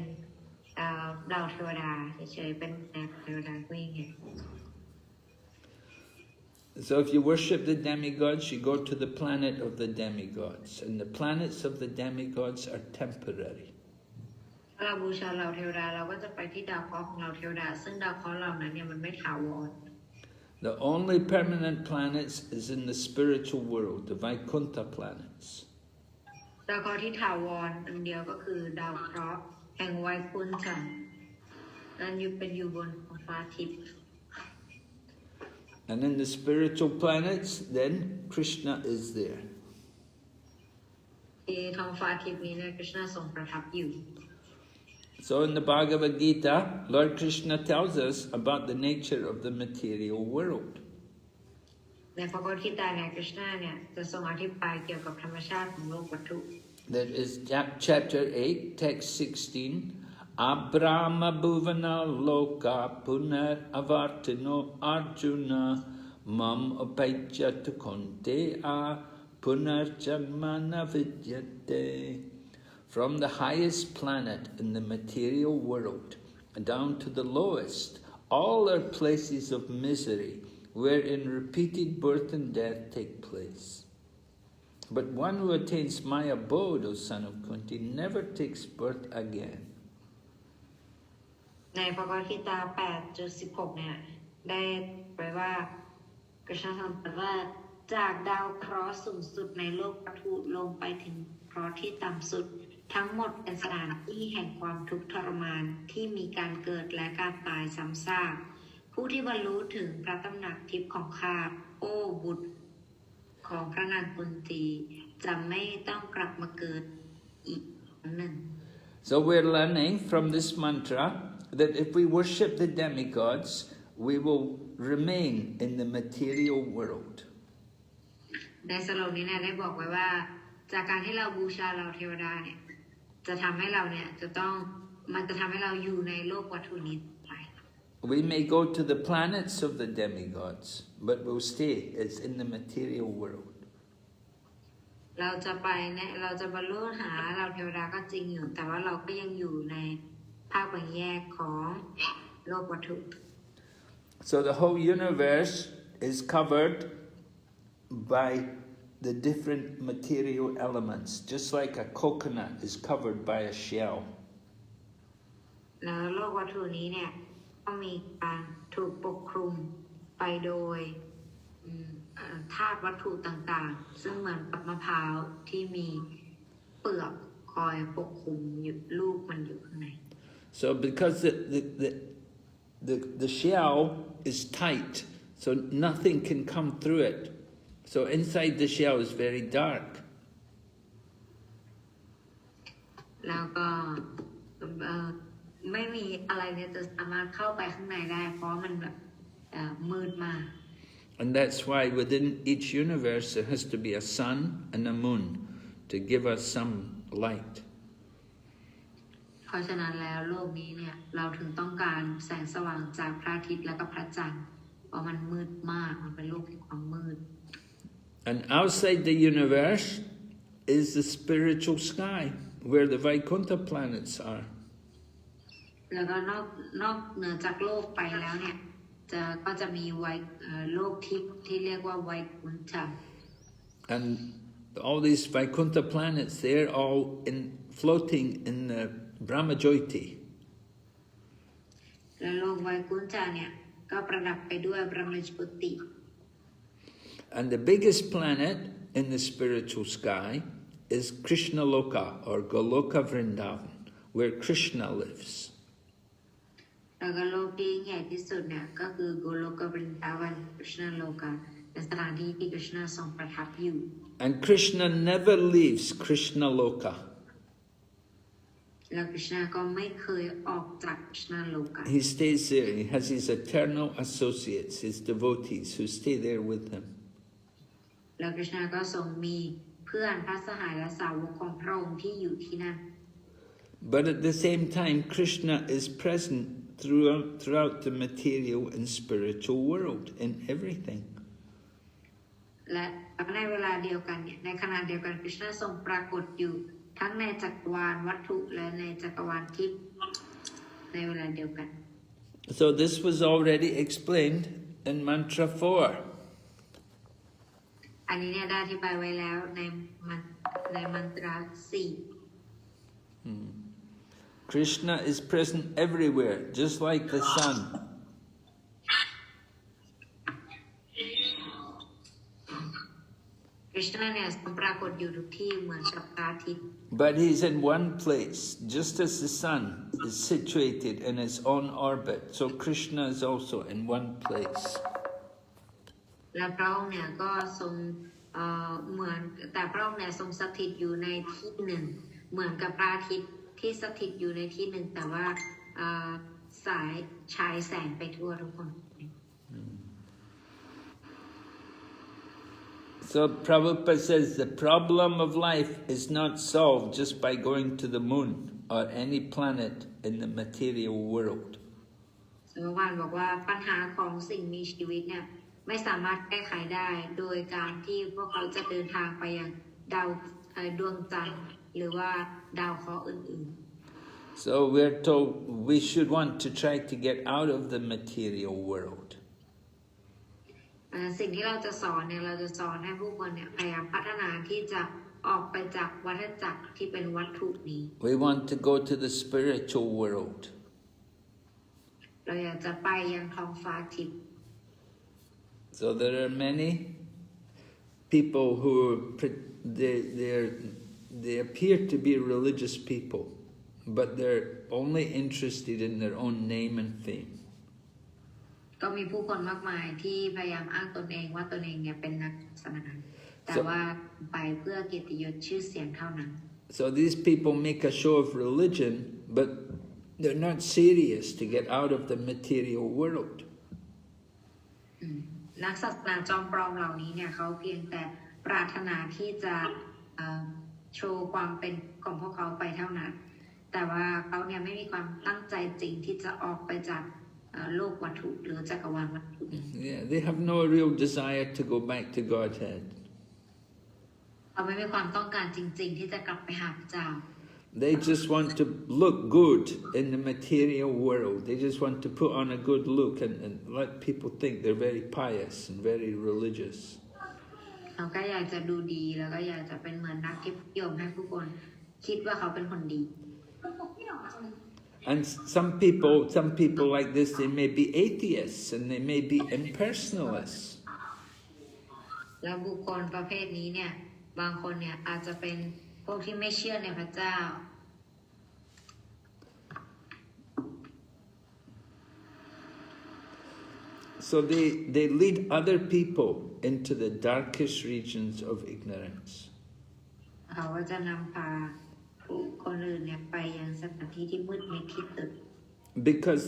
ดาวเทวดาเฉยๆเป็นแนวเทวดาก็ยังไง So if you worship the demigods, you go to the planet of the demigods. And the planets of the demigods are temporary. ถ้าเราบูชาดาวเทวดาเราก็จะไปที่ดาวเคราะห์ของดาวเทวดาซึ่งดาวเคราะห์เหล่านั้นเนี่ยมันไม่ถาวร The only permanent planets is in the spiritual world, the Vaikuntha planets. ดาวเคราะห์ที่ถาวรอันเดียวก็คือดาวเคราะห์แห่งไวกุนทะนั่นอยู่บนฟ้าทิพย์ And in the spiritual planets, then Krishna is there. ที่ท้องฟ้าทิพย์นี้เนี่ยคริชนาทรงประทับอยู่ So in the Bhagavad Gita, Lord Krishna tells us about the nature of the material world. ในพระพุทธกิตาเนี่ยคริชนาเนี่ยจะทรงอธิบายเกี่ยวกับธรรมชาติของโลกวัตถุ That is chapter 8, text 16. Abrahma bhuvana loka punar avartino arjuna mam upajyata konte a punar janmana vidyate. From the highest planet in the material world down to the lowest, all are places of misery wherein repeated birth and death take place. But one who attains my abode, O son of Kunti, never takes birth again. ในพระพุทธกิตา 8.16 เนี่ยได้ไว้ว่ากฤษณธรรมตรัสว่าจากดาวเคราะห์สูงสุดในโลกวัตถุลงไปถึงเคราะห์ที่ต่ำสุดทั้งหมดเป็นสถานที่แห่งความทุกข์ทรมานที่มีการเกิดและการตายซ้ำซากผู้ที่บรรลุถึงพระตำหนักทิพย์ของข้าโอ้บุตรของพระนางกุนตีจะไม่ต้องกลับมาเกิดอีกครั้งหนึ่ง So we're learning from this mantra that if we worship the demigods, we will remain in the material world. ในสโลกนี้เนี่ยได้บอกไว้ว่าจากการที่เราบูชาเราเทวดาเนี่ยจะทำให้เราเนี่ยมันจะทำให้เราอยู่ในโลกวัตถุนี้ไป We may go to the planets of the demigods, but we'll stay as in the material world. เราจะไปเนี่ยเราจะบรรลุหาเราเทวดาก็จริงอยู่แต่ว่าเราก็ยังอยู่ในภาคแบ่งแยกของโลกวัตถุ So the whole universe is covered by the different material elements, just like a coconut is covered by a shell. แล้วโลกวัตถุนี้เนี่ยก็มีการถูกปกคลุมไปโดยธาตุวัตถุต่างๆซึ่งเหมือนกับมะพร้าวที่มีเปลือกคอยปกคลุมอยู่ลูกมันอยู่ข้างใน So because the shell is tight, so nothing can come through it. So inside the shell is very dark. แล้วก็ไม่มีอะไรเนี่ยจะสามารถเข้าไปข้างในได้เพราะมันแบบมืดมาก And that's why within each universe there has to be a sun and a moon to give us some light. เพราะฉะนั้นแล้วโลกนี้เนี่ยเราถึงต้องการแสงสว่างจากพระอาทิตย์และก็พระจันทร์เพราะมันมืดมากมันเป็นโลกแห่งความมืด And outside the universe is the spiritual sky where the Vaikuntha planets are. แล้วก็นอกเหนือจากโลกไปแล้วเนี่ยก็จะมีโลกทิพย์ที่เรียกว่าไวกุนทะ And all these Vaikuntha planets, they're all floating in the Brahmajyoti. แล้วโลกไวกุนทะเนี่ยก็ประดับไปด้วยบรมจุติ And the biggest planet in the spiritual sky is Krishna Loka or Goloka Vrindavan, where Krishna lives. แล้วก็โลกที่ใหญ่ที่สุดเนี่ยก็คือโกโลกบรินดาวันกฤษณโลกาเป็นสถานที่ที่กฤษณทรงประทับอยู่ And Krishna never leaves Krishna Loka. แล้วกฤษณก็ไม่เคยออกจากกฤษณโลกา He stays there. He has his eternal associates, his devotees, who stay there with him. แล้วกฤษณก็ทรงมีเพื่อนพระสหายและสาวกของพระองค์ที่อยู่ที่นั่น But at the same time, Krishna is present throughout the material and spiritual world, in everything. และในเวลาเดียวกันเนี่ยในขณะเดียวกันกฤษณทรงปรากฏอยู่ทั้งในจักรวาลวัตถุและในจักรวาลทิพย์ในเวลาเดียวกัน So this was already explained in mantra 4. อันนี้เนี่ยได้อธิบายไว้แล้วในมันตรา4 Krishna is present everywhere, just like the sun. กฤษณเนี่ยทรงปรากฏอยู่ทุกที่เหมือนกับพระอาทิตย์ But he's in one place, just as the sun is situated in its own orbit. So Krishna is also in one place. และพระองค์เนี่ยก็ทรงเหมือนแต่พระองค์เนี่ยทรงสถิตอยู่ในที่หนึ่งเหมือนกับพระอาทิตย์ที่สถิตอยู่ในที่หนึ่งแต่ว่าสายฉายแสงไปทั่วทุกคน So Prabhupada says the problem of life is not solved just by going to the moon or any planet in the material world. สมมติบอกว่าปัญหาของสิ่งมีชีวิตเนี่ยไม่สามารถแก้ไขได้โดยการที่พวกเขาจะเดินทางไปยังดวงจันทร์หรือว่าดาวเคราะห์อื่นๆ So we're told we should want to try to get out of the material world. สิ่งที่เราจะสอนเนี่ยเราจะสอนให้ผู้คนเนี่ยพยายามพัฒนาที่จะออกไปจากวัฏจักรที่เป็นวัตถุนี้ We want to go to the spiritual world. เราอยากจะไปยังท้องฟ้าทิพย์ So there are many people who they appear to be religious people, but they're only interested in their own name and fame. ก็มีผู้คนมากมายที่พยายามอ้างตนเองว่าตนเองเนี่ยเป็นนักศาสนาแต่ว่าไปเพื่อเกียรติยศชื่อเสียงเท่านั้น So these people make a show of religion, but they're not serious to get out of the material world. นักศาสนาจอมปลอมเหล่านี้เนี่ยเขาเพียงแต่ปรารถนาที่จะโชว์ความเป็นของพวกเขาไปเท่านั้นแต่ว่าเขาเนี่ยไม่มีความตั้งใจจริงที่จะออกไปจากโลกวัตถุหรือจักรวาลวัตถุ Yeah, they have no real desire to go back to Godhead. เขาไม่มีความต้องการจริงๆที่จะกลับไปหาพระเจ้า They just want to look good in the material world. They just want to put on a good look and let people think they're very pious and very religious. เขาก็อยากจะดูดีแล้วก็อยากจะเป็นเหมือนนักเก็บนิยมให้ผู้คนคิดว่าเขาเป็นคนดี And some people like this, they may be atheists and they may be impersonalists. แล้วบุคคลประเภทนี้เนี่ยบางคนเนี่ยอาจจะเป็นพวกที่ไม่เชื่อในพระเจ้า So they lead other people into the darkest regions of ignorance. เขาก็จะนำพาผู้คนอื่นเนี่ยไปยังสถานที่ที่มืดมิดที่สุด Because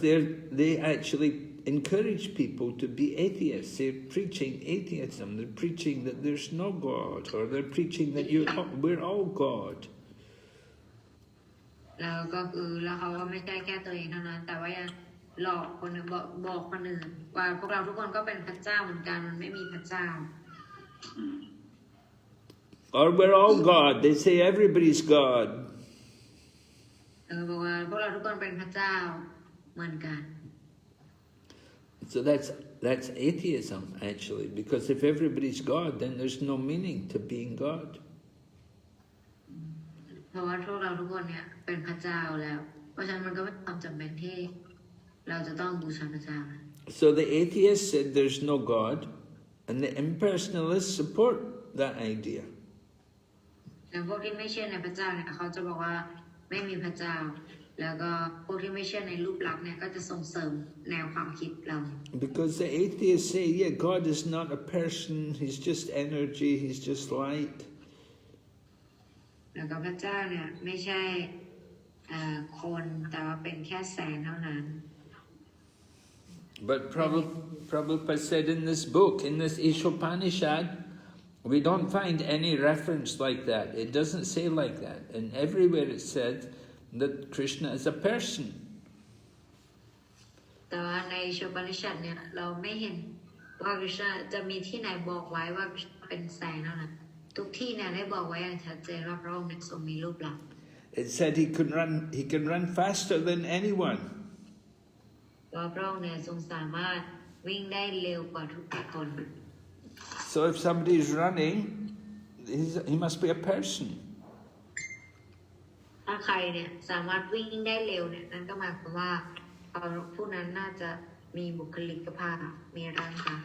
they actually encourage people to be atheists. They're preaching atheism. They're preaching that there's no God, or they're preaching that we're all God. แล้วก็คือแล้วเขาก็ไม่ใช่แค่ตัวเองเท่านั้นแต่ว่ายังหลอกคนอื่นบอกคนอื่นว่าพวกเราทุกคนก็เป็นพระเจ้าเหมือนกันมันไม่มีพระเจ้า Or we're all God. They say everybody's God. บอกว่าพวกเราทุกคนเป็นพระเจ้าเหมือนกัน So that's atheism actually, because if everybody's God, then there's no meaning to being God. เพราะว่าพวกเราทุกคนเนี่ยเป็นพระเจ้าแล้วเพราะฉะนั้นมันก็ไม่มีความจำเป็นที่เราจะต้องบูชาพระเจ้า So the atheists said there's no God, and the impersonalists support that idea. แล้วพวกที่ไม่เชื่อในพระเจ้าเนี่ยเขาจะบอกว่าไม่มีพระเจ้า แล้วก็พวกที่ไม่เชื่อในรูปลักษณ์เนี่ยก็จะส่งเสริมแนวความคิดเรา Because the atheists say, yeah, God is not a person, he's just energy, he's just light. แล้วก็พระเจ้าเนี่ยไม่ใช่คนแต่ว่าเป็นแค่แสงเท่านั้น But Prabhupada said in this book, in this Isopanisad, we don't find any reference like that. It doesn't say like that. And everywhere it said that Krishna is a person. แต่ว่าในโชปนิชัดเนี่ยเราไม่เห็นว่าคริชนาจะมีที่ไหนบอกไว้ว่าเป็นแสงเท่านั้นทุกที่เนี่ยได้บอกไว้อย่างชัดเจนว่าพระองค์เนี่ยทรงมีรูปลักษณ์ It said he can run faster than anyone. ว่าพระองค์เนี่ยทรงสามารถวิ่งได้เร็วกว่าทุกคน So if somebody is running, he must be a person. ถ้าใครเนี่ยสามารถวิ่งได้เร็วเนี่ยนั่นก็หมายความว่าผู้นั้นน่าจะมีบุคลิกภาพมีร่างกาย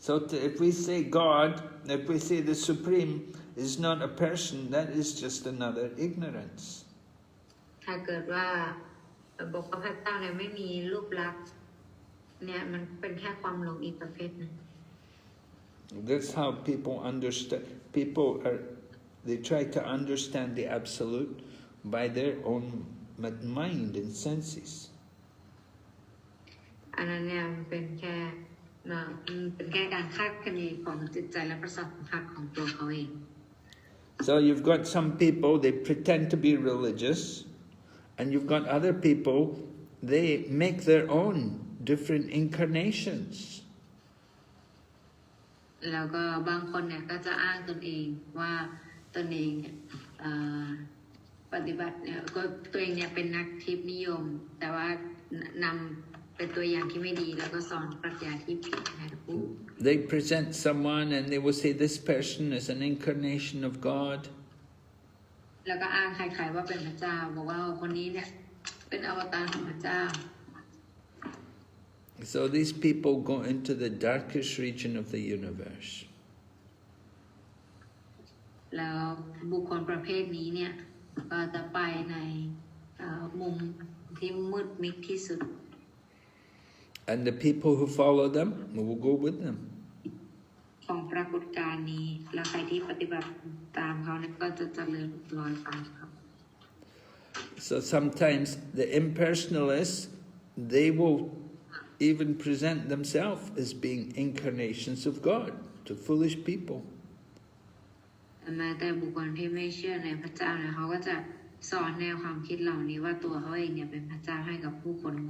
So if we say God, if we say the Supreme is not a person, that is just another ignorance. ถ้าเกิดว่าบอกว่าพระเจ้าเนี่ยไม่มีรูปลักษณ์เนี่ยมันเป็นแค่ความหลงอีกประเภทนึง That's how people understand. They try to understand the absolute by their own mind and senses. อันนั้นเนี่ยมันเป็นแค่การคาดคะเนของจิตใจและประสาทสัมผัสของตัวเขาเอง So you've got some people, they pretend to be religious, and you've got other people, they make their own different incarnations. แล้วก็บางคนเนี่ยก็จะอ้างตนเองว่าตนเองเนี่ยปฏิบัติเนี่ยก็ตัวเองเนี่ยเป็นนักทิพย์นิยมแต่ว่านำเป็นตัวอย่างที่ไม่ดีแล้วก็สอนปรัชญาที่ผิดให้ผู้ They present someone and they will say this person is an incarnation of God. แล้วก็อ้างใครๆว่าเป็นพระเจ้าบอกว่าคนนี้เนี่ยเป็นอวตารของพระเจ้า So these people go into the darkest region of the universe. แล้วบุคคลประเภทนี้เนี่ยก็จะไปในมุมที่มืดมิดที่สุด And the people who follow them will go with them. ของปรากฏการณ์นี้แล้วใครที่ปฏิบัติตามเขาเนี่ยก็จะเจริญรอยตามเขา So sometimes the impersonalists, they will even present themselves as being incarnations of God to foolish people. แม้แต่บุคคลที่ไม่เชื่อในพระเจ้าเนี่ยเขาก็จะสอนแนวความคิดเหล่านี้ว่าตัวเขาเองเนี่ยเป็นพระเจ้าให้กับผู้คนโ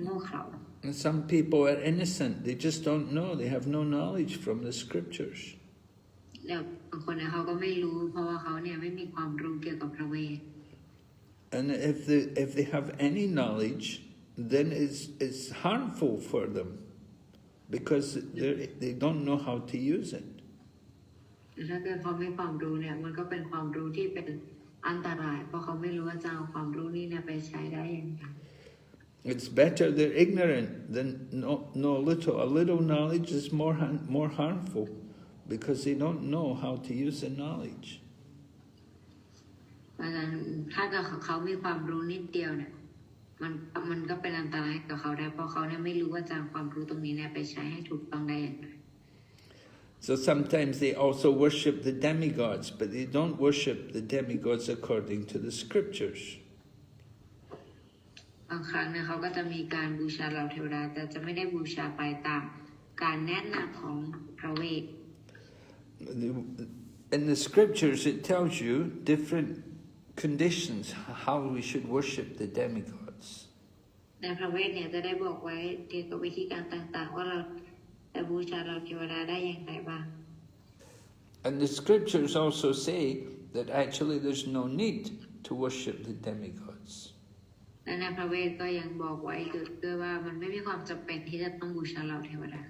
ง่เขลา And some people are innocent, they just don't know, they have no knowledge from the scriptures. แล้วบางคนเนี่ยเขาก็ไม่รู้เพราะว่าเขาเนี่ยไม่มีความรู้เกี่ยวกับพระเวท And if they have any knowledge, then it's harmful for them because they don't know how to use it. ถ้าเกิดเขาไม่ความรู้เนี่ยมันก็เป็นความรู้ที่เป็นอันตรายเพราะเขาไม่รู้ว่าจะเอาความรู้นี้เนี่ยไปใช้ได้ยังไง It's better they're ignorant than know little. A little knowledge is more harmful because they don't know how to use the knowledge. เพราะฉะนั้นถ้าเกิดเขามีความรู้นิดเดียวเนี่ยมันก็เป็นอันตรายกับเขาได้เพราะเขาเนี่ยไม่รู้ว่าจะเอาความรู้ตรงนี้เนี่ยไปใช้ให้ถูกต้องได้อย่างไร So sometimes they also worship the demigods, but they don't worship the demigods according to the scriptures. บางครั้งเนี่ยเขาก็จะมีการบูชาเหล่าเทวดาแต่จะไม่ได้บูชาไปตามการแนะนำของพระเวท In the scriptures it tells you different conditions how we should worship the demigods. ในพระเวทเนี่ยจะได้บอกไว้เกี่ยวกับวิธีการต่างๆว่าเราจะบูชาเหล่าเทวดาได้อย่างไรบ้าง And the scriptures also say that actually there's no need to worship the demigods. และในพระเวทก็ยังบอกไว้ด้วยว่ามันไม่มีความจำเป็นที่จะต้องบูชาเหล่าเทวดา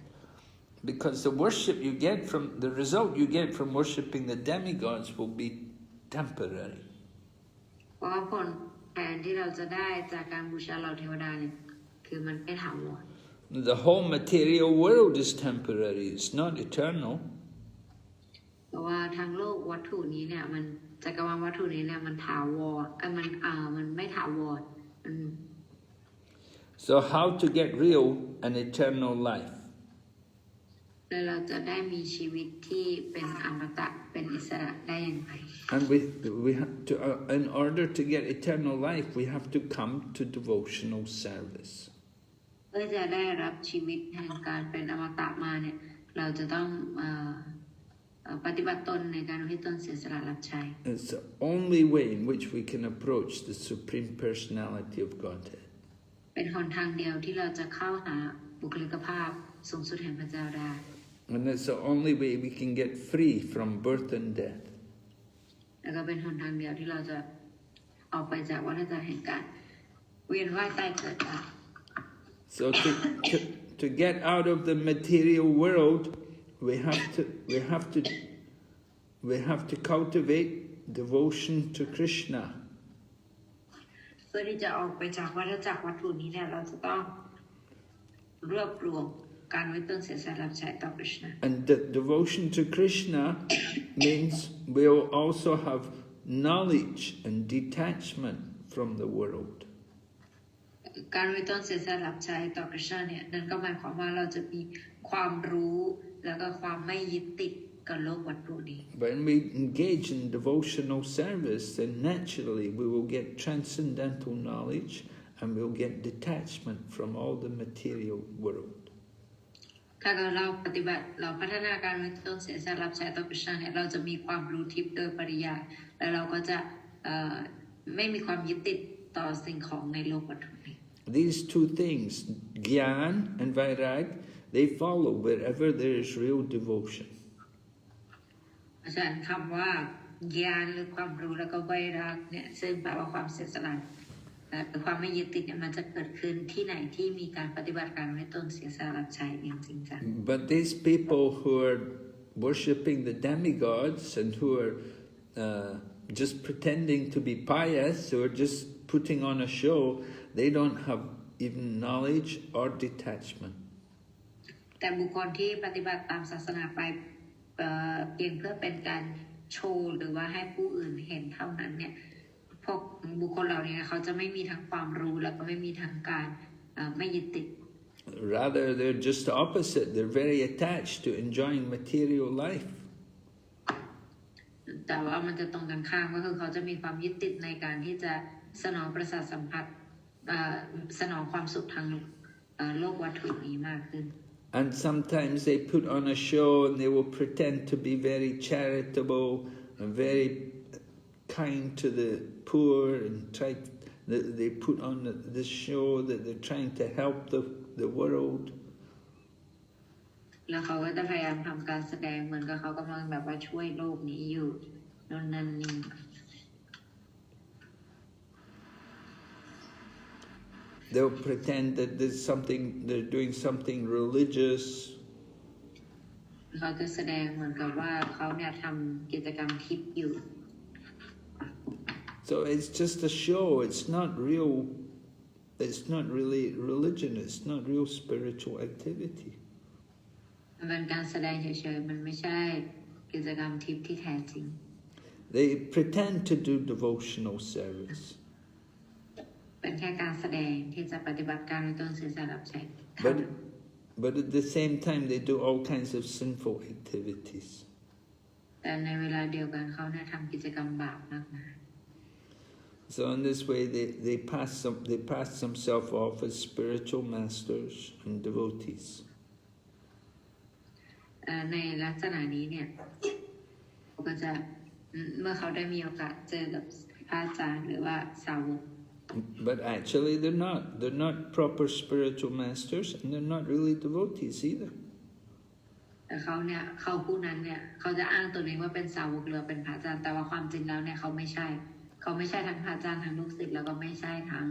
Because the worship you get from, the result you get from worshipping the demigods will be temporary. เพราะว่าผลแทนที่เราจะได้จากการบูชาเหล่าเทวดาเนี่ยคือมันไม่ถาวร The whole material world is temporary, it's not eternal. ราะว่าทางโลกวัตถุนี้เนี่ยมันจักรวาลวัตถุนี้เนี่ยมันถาวรมันไม่ถาวรมัน So how to get real and eternal life? แล้วเราจะได้มีชีวิตที่เป็นอมตะเป็นอิสระได้อย่างไร And we have to, in order to get eternal life, we have to come to devotional service. เพื่อจะได้รับชีวิตแห่งการเป็นอมตะมาเนี่ยเราจะต้องปฏิบัติตนในการที่ตนเสียสละรับใช้ It's the only way in which we can approach the Supreme Personality of Godhead. เป็นหนทางเดียวที่เราจะเข้าหาบุคลิกภาพสูงสุดแห่งพระเจ้าได้ And it's the only way we can get free from birth and death. แล้วก็เป็นหนทางเดียวที่เราจะออกไปจากวัฏจักรแห่งการเวียนว่ายตายเกิดได้ So to get out of the material world, we have to cultivate devotion to Krishna. เพื่อที่จะออกไปจากวัฏจักรวัตถุนี้เนี่ยเราจะต้องรวบรวมการไว้ตนเสียสละรับใช้ต่อพระ And the devotion to Krishna means we'll also have knowledge and detachment from the world. การไว้ตนเสียสละรับใช้ต่อพระเนี่ยนั่นก็หมายความว่าเราจะมีความรู้แล้วก็ความไม่ยึดติดกับโลกวัตถุนี้ When we engage in devotional service, then naturally we will get transcendental knowledge and we'll get detachment from all the material world. ถ้าเราปฏิบัติเราพัฒนาการไว้ตนเสียสละรับใช้ต่อพระเนี่ยเราจะมีความรู้ทิพย์โดยปริยายและเราก็จะไม่มีความยึดติดต่อสิ่งของในโลกวัตถุนี้ These two things, Gyan and Vairag, they follow wherever there is real devotion. อาจารย์คำว่าญาณหรือความรู้แล้วก็ไวรักเนี่ยซึ่งแปลว่าความเสียสละหรือความไม่ยึดติดเนี่ยมันจะเกิดขึ้นที่ไหนที่มีการปฏิบัติการไว้ตนเสียสละรับใช้อย่างจริงจัง But these people who are worshipping the demigods and who are just pretending to be pious, who are just putting on a show, they don't have even knowledge or detachment. แต่บุคคลที่ปฏิบัติตามศาสนาไปเพียงเพื่อเป็นการโชว์หรือว่าให้ผู้อื่นเห็นเท่านั้นเนี่ยพวกบุคคลเหล่านี้เขาจะไม่มีทั้งความรู้แล้วก็ไม่มีทั้งการไม่ยึดติด Rather, they're just the opposite. They're very attached to enjoying material life. แต่ว่ามันจะตรงกันข้ามก็คือเขาจะมีความยึดติดในการที่จะสนองประสาทสัมผัสสนองความสุขทางโลกวัตถุนี้มากขึ้น And sometimes they put on a show and they will pretend to be very charitable and very kind to the poor and they put on this show that they're trying to help the world. แล้วเขาก็จะพยายามทำการแสดงเหมือนกับเขากำลังแบบว่าช่วยโลกนี้อยู่นั่นนี่ They'll pretend that they're doing something religious. เขาจะแสดงเหมือนกับว่าเขาเนี่ยทำกิจกรรมทิพย์อยู่ So it's just a show. It's not real. It's not really religion. It's not real spiritual activity. มันเป็นการแสดงเฉยๆมันไม่ใช่กิจกรรมทิพย์ที่แท้จริง They pretend to do devotional service. เป็นแค่การแสดงที่จะปฏิบัติการในต้นสื่อสารรับใช้ But at the same time, they do all kinds of sinful activities. แต่ในเวลาเดียวกันเขาเนี่ยทำกิจกรรมบาปมากมาย So in this way, they pass themselves off as spiritual masters and devotees. ในลักษณะนี้เนี่ยก็จะเมื่อเขาได้มีโอกาสเจอกับพระอาจารย์หรือว่าสาวก But actually, they're not. They're not proper spiritual masters, and they're not really devotees either. แต่เขาผู้นั้นเนี่ยเขาจะอ้างตัวเองว่าเป็นสาวกหรือเป็นพระอาจารย์แต่ว่าความจริงแล้วเนี่ยเขาไม่ใช่ทั้งพระอาจารย์ทั้งลูกศิษย์แล้วก็ไม่ใช่ทั้ง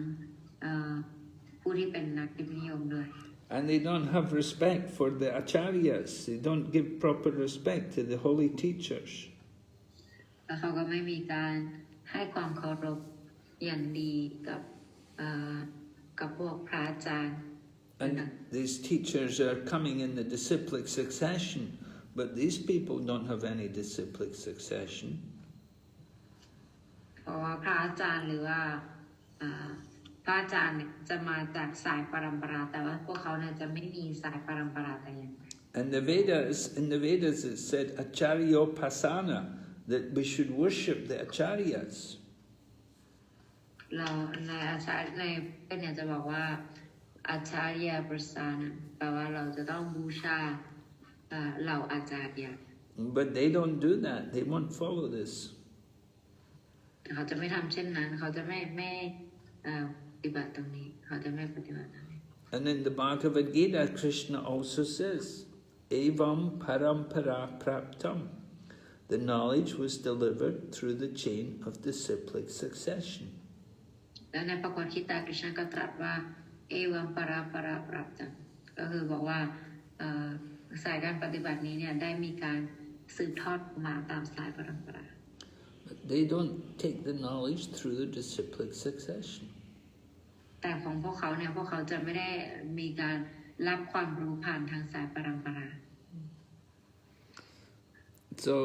ผู้ที่เป็นนักนิยมด้วย And they don't have respect for the acharyas. They don't give proper respect to the holy teachers. แล้วเขาก็ไม่มีการให้ความเคารพอย่างดีกับพวกพระอาจารย์ And these teachers are coming in the disciplic succession But these people don't have any disciplic succession. เพราะว่าพระอาจารย์หรือว่าพระอาจารย์เนี่ยจะมาจากสายปรัมปราแต่ว่าพวกเขาเนี่ยจะไม่มีสายปรัมปราแต่อย่างใด And in the Vedas it said Acharyopasana, that we should worship the Acharyas. เราในอาจารย์ในเป็นเนี่ยจะบอกว่าอาจารย์ประสานแปลว่าเราจะต้องบูชาเหล่าอาจารย์ But they don't do that. They won't follow this. เขาจะไม่ทำเช่นนั้นเขาจะไม่ปฏิบัติตรงนี้เขาจะไม่ปฏิบัติตรงนี้ And in the Bhagavad Gita, Krishna also says, Evam parampara praptam. The knowledge was delivered through the chain of disciplic succession. และในพระกรกิตากฤษณก็ตรัสว่าเอวัมปราปราปรับจังก็คือบอกว่าสายการปฏิบัตินี้เนี่ยได้มีการสืบทอดมาตามสายปรัมปรา But they don't take the knowledge through the disciplic succession. แต่ของพวกเขาเนี่ยพวกเขาจะไม่ได้มีการรับความรู้ผ่านทางสายปรัมปรา So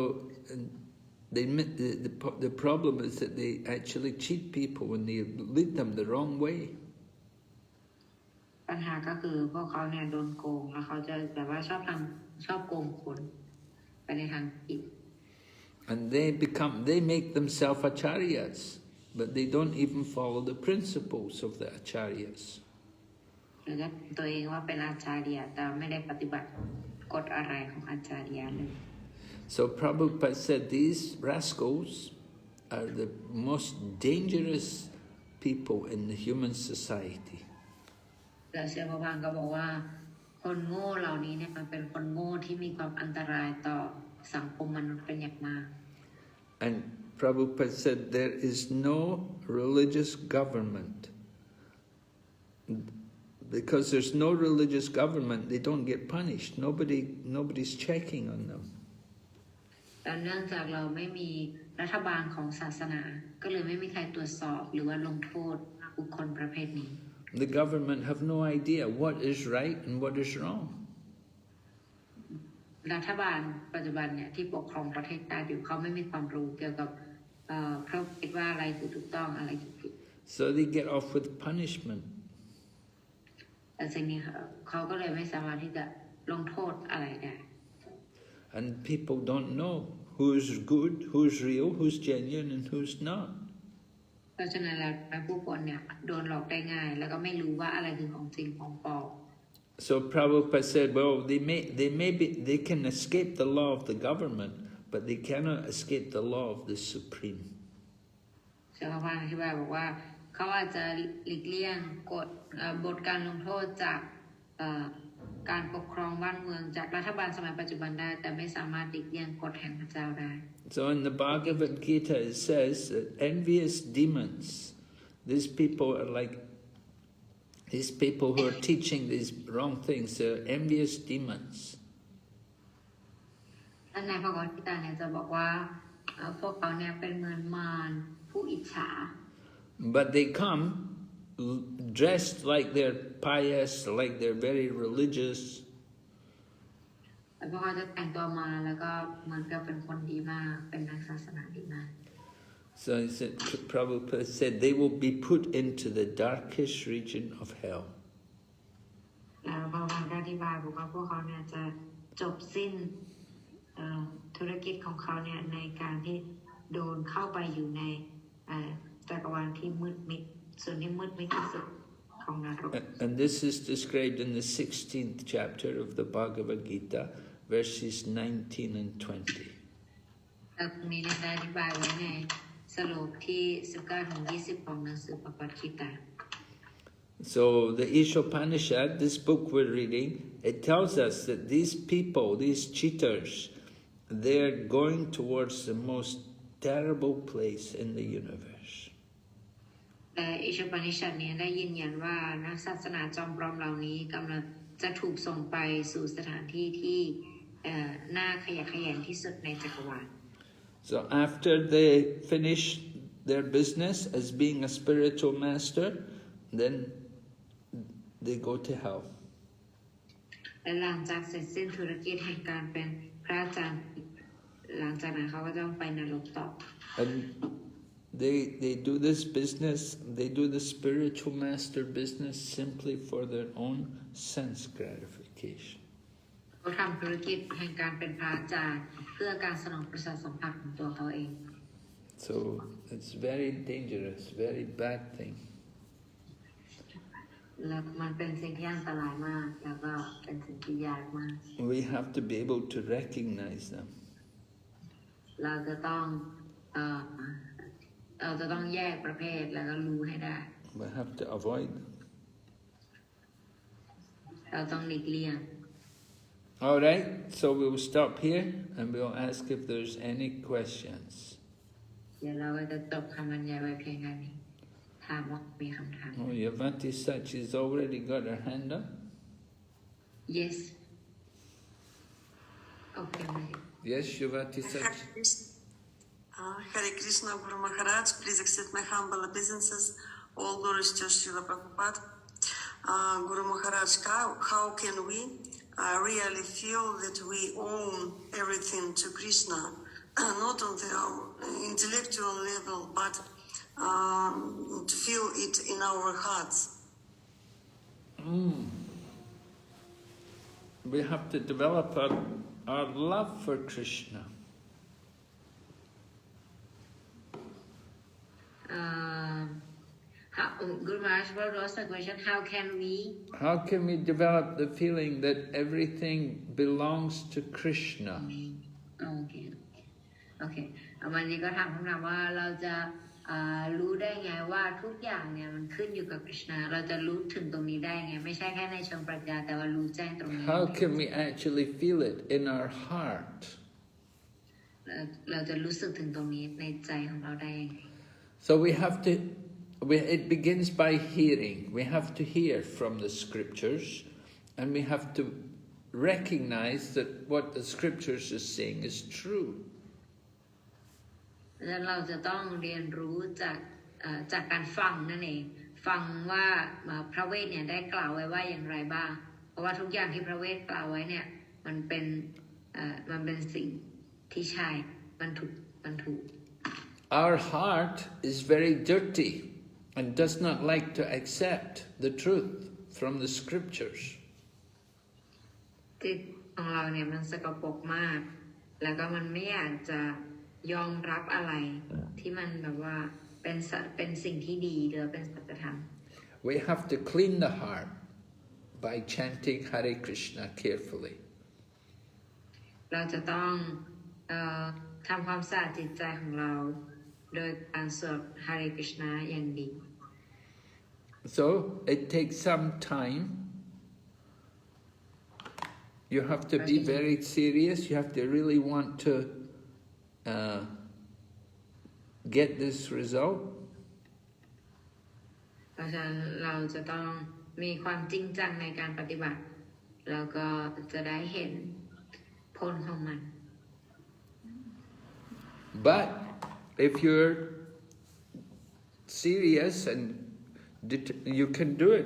the problem is that they actually cheat people when they lead them the wrong way. ปัญหาก็คือพวกเขาเนี่ยโดนโกงแล้วเขาจะแบบว่าชอบโกงคนไปในทางผิด And they make themselves acharyas, but they don't even follow the principles of the acharyas. หรือก็ตัวเองว่าเป็นอาจารย์แต่ไม่ได้ปฏิบัติกฎอะไรของอาจารย์เลย So Prabhupada said these rascals are the most dangerous people in the human society. แล้วเสียพระพังก็บอกว่าคนโง่เหล่านี้เนี่ยมันเป็นคนโง่ที่มีความอันตรายต่อสังคมมนุษย์เป็นอย่างมาก And Prabhupada said there is no religious government. Because there's no religious government, they don't get punished. Nobody's checking on them. แต่เนื่องจากเราไม่มีรัฐบาลของศาสนาก็เลยไม่มีใครตรวจสอบหรือว่าลงโทษบุคคลประเภทนี้ The government have no idea what is right and what is wrong. รัฐบาลปัจจุบันเนี่ยที่ปกครองประเทศไทยอยู่เขาไม่มีความรู้เกี่ยวกับเขาคิดว่าอะไรคือถูกต้องอะไรคือผิด So they get off with punishment. แต่สิ่งนี้เขาก็เลยไม่สามารถที่จะลงโทษอะไรได้ And people don't know who's good, who's real, who's genuine, and who's not. เพราะฉะนั้นแล้วผู้คนเนี่ยโดนหลอกได้ง่ายแล้วก็ไม่รู้ว่าอะไรคือของจริงของปลอม So Prabhupada said, well, they can escape the law of the government, but they cannot escape the law of the Supreme. เจ้าพระพันธ์อธิบายบอกว่าเขาอาจจะหลีกเลี่ยงบทการลงโทษจากการปกครองบ้านเมืองจากรัฐบาลสมัยปัจจุบันได้แต่ไม่สามารถหลีกเลี่ยงกฎแห่งพระเจ้าได้ So in the Bhagavad Gita it says that envious demons, these people who are teaching these wrong things, they're envious demons. ท่านในพระกรกิตาเนี่ยจะบอกว่าพวกเขาเนี่ยเป็นเหมือนมารผู้อิจฉา But they come dressed like they're pious, like they're very religious. แล้วพวกเขาจะแต่งตัวมาแล้วก็เหมือนกับเป็นคนดีมากเป็นนักศาสนาดีมาก So he said, Prabhupada said they will be put into the darkest region of hell. แล้วพระพันธ์ก็อธิบายบอกว่าพวกเขาเนี่ยจะจบสิ้นธุรกิจของเขาเนี่ยในการที่โดนเข้าไปอยู่ในจักรวาลที่มืดมิดส่วนที่มืดมิดที่สุดของนรก And this is described in the 16th chapter of the Bhagavad Gita, verses 19 and 20. แล้วตรงนี้ได้อธิบายไว้ในสโลกที่19ถึง20ของหนังสือพระกรกิตา So the Isopanisad, this book we're reading, it tells us that these people, these cheaters, they're going towards the most terrible place in the universe. อิชปนิชัดนี้ได้ยืนยันว่านักศาสนาจอมปลอมเหล่านี้กำลังจะถูกส่งไปสู่สถานที่ที่น่าขยะแขยงที่สุดในจักรวาล So after they finish their business as being a spiritual master, then they go to hell. และหลังจากเสร็จสิ้นธุรกิจแห่งการเป็นพ พระอาจารย์หลังจากนั้นเขาก็ต้องไปนรกต่อ And they do this business, they do the spiritual master business simply for their own sense gratification. เขาทำธุรกิจแห่งการเป็นพระอาจารย์เพื่อการสนองประสาทสัมผัสของตัวเขาเอง So it's very dangerous, very bad thing. แล้วมันเป็นสิ่งที่อันตรายมากแล้วก็เป็นสิ่งที่ยากมาก We have to be able to recognize them. เราจะต้องแยกประเภทแล้วก็รู้ให้ได้ We have to avoid them. เราต้องหลีกเลี่ยง All right, so we'll stop here and we'll ask if there's any questions. เดี๋ยวเราก็จะจบคำบรรยายไว้เพียงแค่นี้ถามว่ามีคำถาม Oh, Yavanti Sachi's already got her hand up. yes okay Yes, Yavanti Sachi. Hare Krishna, Guru Maharaj, please accept my humble obeisances. All glories to Srila Prabhupada. Guru Maharaj, how can we really feel that we own everything to Krishna, not on the intellectual level, but to feel it in our hearts? We have to develop our love for Krishna. Guru Maharaj, what was the question? How can we develop the feeling that everything belongs to Krishna? โอเควันนี้ก็ถามคำถามว่าเราจะรู้ได้ไงว่าทุกอย่างเนี่ยมันขึ้นอยู่กับ Krishna เราจะรู้ถึงตรงนี้ได้ไงไม่ใช่แค่ในเชิงปรัชญาแต่ว่ารู้แจ้งตรงนี้ How can we actually feel it in our heart? เราจะรู้สึกถึงตรงนี้ในใจของเราได้ยังไง So it begins by hearing. We have to hear from the scriptures and we have to recognize that what the scriptures are saying is true. แล้วเราจะต้องเรียนรู้จากการฟังนั่นเองฟังว่าพระเวทเนี่ยได้กล่าวไว้ว่าอย่างไรบ้างเพราะว่าทุกอย่างที่พระเวทกล่าวไว้เนี่ยมันเป็นสิ่งที่ใช่มันถูก Our heart is very dirty and does not like to accept the truth from the scriptures. จิตของเราเนี่ยมันสกปรกมากแล้วก็มันไม่อยากจะยอมรับอะไรที่มันแบบว่าเป็นสิ่งที่ดีหรือเป็นสัจธรรม We have to clean the heart by chanting Hare Krishna carefully. เราจะต้องทำความสะอาดจิตใจของเราโดยการสวด Hare Krishna อย่างดี So it takes some time. You have to be very serious. You have to really want to get this result. เพราะฉะนั้นเราจะต้องมีความจริงจังในการปฏิบัติแล้วก็จะได้เห็นผลของมัน But if you're serious and you can do it,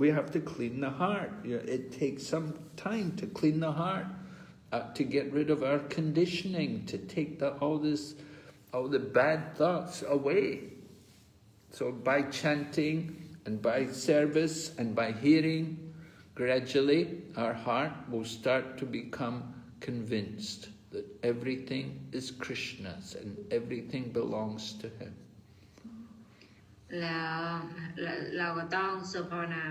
we have to clean the heart. It takes some time to clean the heart, to get rid of our conditioning, to take all the bad thoughts away. So by chanting and by service and by hearing, gradually our heart will start to become convinced that everything is Krishna's and everything belongs to him. แล้วเราก็ต้องสวดภาวนา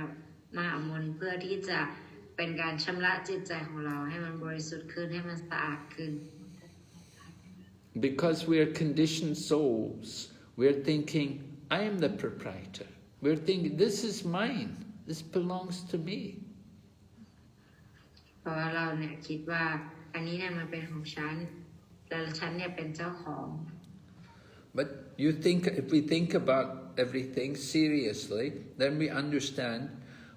มหามนต์เพื่อที่จะเป็นการชำระจิตใจของเราให้มันบริสุทธิ์ขึ้นให้มันสะอาดขึ้น Because we are conditioned souls, we are thinking, I am the proprietor. We are thinking, this is mine. This belongs to me. เพราะว่าเราเนี่ยคิดว่าอันนี้เนี่ยมันเป็นของฉันแล้วฉันเนี่ยเป็นเจ้าของ But if we think about everything seriously, then we understand,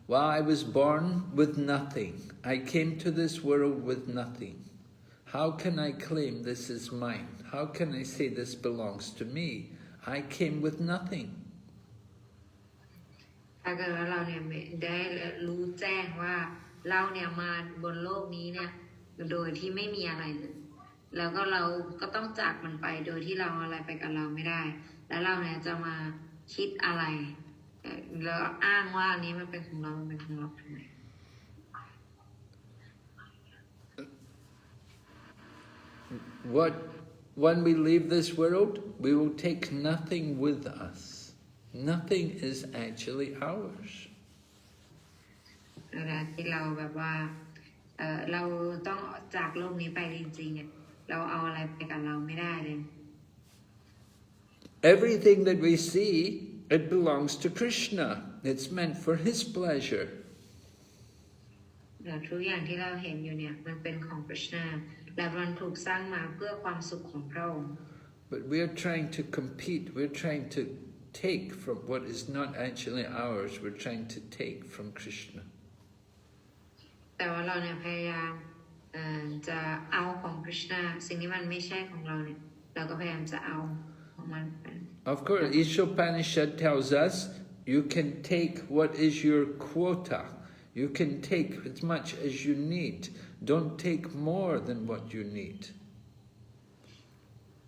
well, I was born with nothing. I came to this world with nothing. How can I claim this is mine? How can I say this belongs to me? I came with nothing. ถ้าเกิดว่าเราเนี่ยได้รู้แจ้งว่าเราเนี่ยมาบนโลกนี้เนี่ย โดยที่ไม่มีอะไรเลยแล้วก็เราก็ต้องจากมันไปโดยที่เราอะไรไปกับเราไม่ได้แล้วเราเนี่ยจะมาคิดอะไรแล้วอ้างว่านี้มันเป็นของเรามันเป็นของเราทำไม When we leave this world, we will take nothing with us. Nothing is actually ours. เวลาที่เราแบบว่าเราต้องจากโลกนี้ไปจริงๆเนี่ยเราเอาอะไรไปกับเราไม่ได้เลย Everything that we see, it belongs to Krishna. It's meant for His pleasure. แล้วทุกอย่างที่เราเห็นอยู่เนี่ยมันเป็นของพระเจ้าและมันถูกสร้างมาเพื่อความสุขของพระองค์ But we're trying to compete. We're trying to take from what is not actually ours. We're trying to take from Krishna. แต่ว่าเราเนี่ยพยายามจะเอาของพระเจ้าสิ่งที่มันไม่ใช่ของเราเนี่ยเราก็พยายามจะเอาของมันไป Of course, Isopanisad tells us you can take what is your quota. You can take as much as you need. Don't take more than what you need.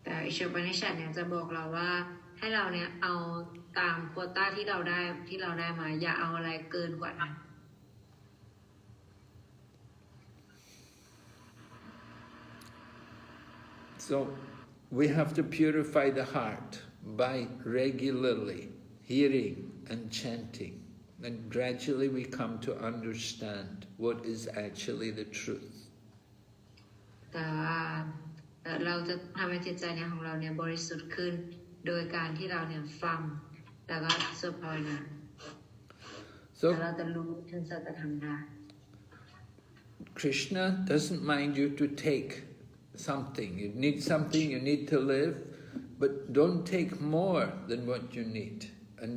แต่อิโชปนิชัดเนี่ยจะบอกเราว่าให้เราเนี่ยเอาตามโควต้าที่เราได้มาอย่าเอาอะไรเกินกว่านั้น So we have to purify the heart by regularly hearing and chanting. And gradually we come to understand what is actually the truth. แต่ว่าเราจะทำให้จิตใจเนี่ยของเราเนี่ยบริสุทธิ์ขึ้นโดยการที่เราเนี่ยฟังแล้วก็สวดภาวนา So เราจะรู้ถึงสัจธรรมได้ Krishna doesn't mind you to take something. You need something, you need to live, but don't take more than what you need. And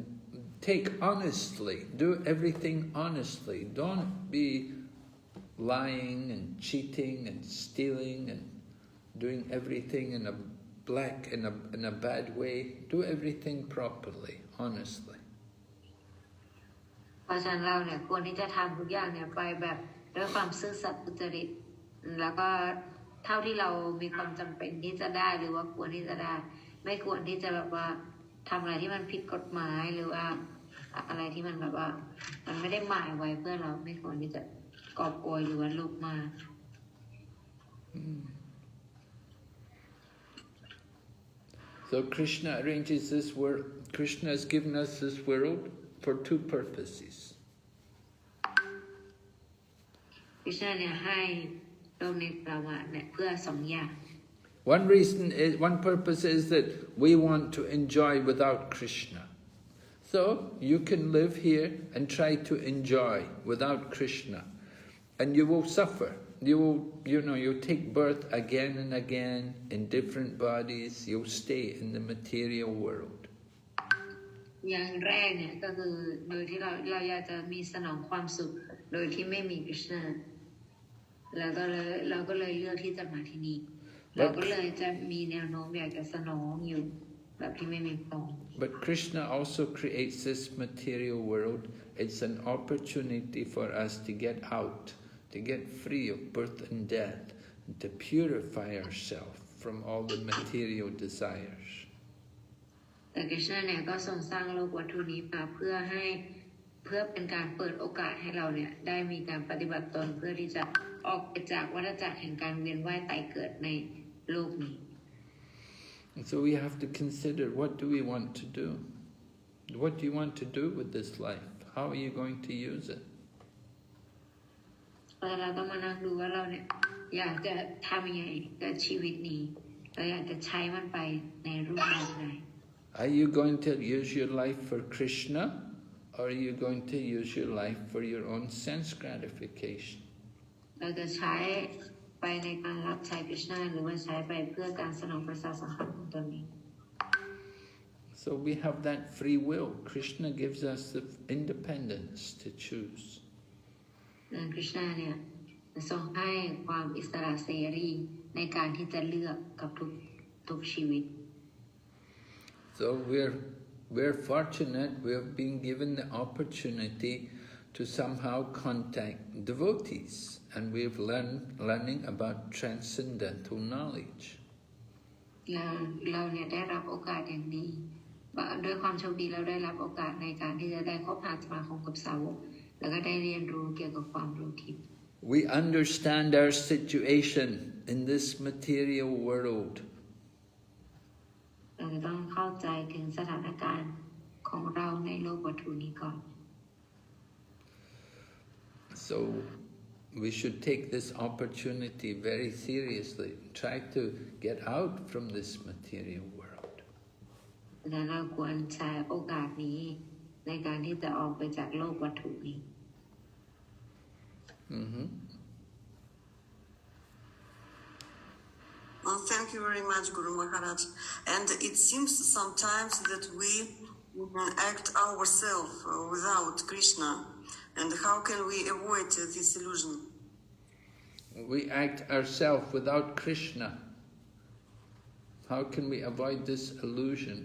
take honestly. Do everything honestly. Don't be lying and cheating and stealing and doing everything in a bad way. Do everything properly, honestly. เพราะฉะนั้นเราเนี่ยควรที่จะทำทุกอย่างเนี่ยไปแบบด้วยความซื่อสัตย์สุจริตแล้วก็เท่าที่เรามีความจำเป็นที่จะได้หรือว่าควรที่จะได้ไม่ควรที่จะแบบว่าทำอะไรที่มันผิดกฎหมายหรือว่าอะไรที่มันแบบว่ามันไม่ได้หมายไว้เพื่อเราไม่ควรที่จะกอบโกยหรือว่าลุกมา So Krishna arranges this world. Krishna has given us this world for two purposes. พระเจ้าเนี่ยให้โลกนี้เราเนี่ยเพื่อสองอย่าง One purpose is that we want to enjoy without Krishna. So you can live here and try to enjoy without Krishna, and you will suffer. You'll take birth again and again in different bodies. You'll stay in the material world. อย่างแรกเนี่ยก็คือโดยที่เราอยากจะมีสนองความสุขโดยที่ไม่มีพระเจ้าแล้วก็เราก็เลยเลือกที่จะมาที่นี่เราก็เลยจะมีแนวโน้มอยากจะสนองอยู่แบบที่ไม่มีพระองค์ But Krishna also creates this material world. It's an opportunity for us to get out, to get free of birth and death, and to purify ourselves from all the material desires. แต่คริสต์เนี่ยก็ทรงสร้างโลกวัตถุนี้มาเพื่อเป็นการเปิดโอกาสให้เราเนี่ยได้มีการปฏิบัติตนเพื่อที่จะออกไปจากวัฏจักรแห่งการเวียนว่ายตายเกิดในโลกนี้ And so we have to consider, what do we want to do? What do you want to do with this life? How are you going to use it? เราต้องมานั่งดูว่าเราเนี่ยอยากจะทำยังไงกับชีวิตนี้เราอยากจะใช้มันไปในรูปแบบไหน Are you going to use your life for Krishna, or are you going to use your life for your own sense gratification? เราจะใช้ไปในการรับใช้คริสต์หรือว่าใช้ไปเพื่อการสนองประสาทสังขารของตนเอง So we have that free will. Krishna gives us the independence to choose. คริสต์เนี่ยทรงให้ความอิสระเสรีในการที่จะเลือกกับทุกชีวิต So we're fortunate. We have been given the opportunity to somehow contact devotees, and we've learning about transcendental knowledge. เราเนี่ยได้รับโอกาสอย่างดีด้วยความโชคดีเราได้รับโอกาสในการที่จะได้คบหาสมาคมกับสาวกแล้วก็ได้เรียนรู้เกี่ยวกับความรู้ทิพย์ We understand our situation in this material world. เราจะต้องเข้าใจถึงสถานการณ์ของเราในโลกวัตถุนี้ก่อน So we should take this opportunity very seriously. Try to get out from this material world. และเราควรใช้โอกาสนี้ในการที่จะออกไปจากโลกวัตถุนี้ Well, thank you very much, Guru Maharaj. And it seems sometimes that we act ourselves without Krishna. And how can we avoid this illusion? We act ourselves without Krishna. How can we avoid this illusion?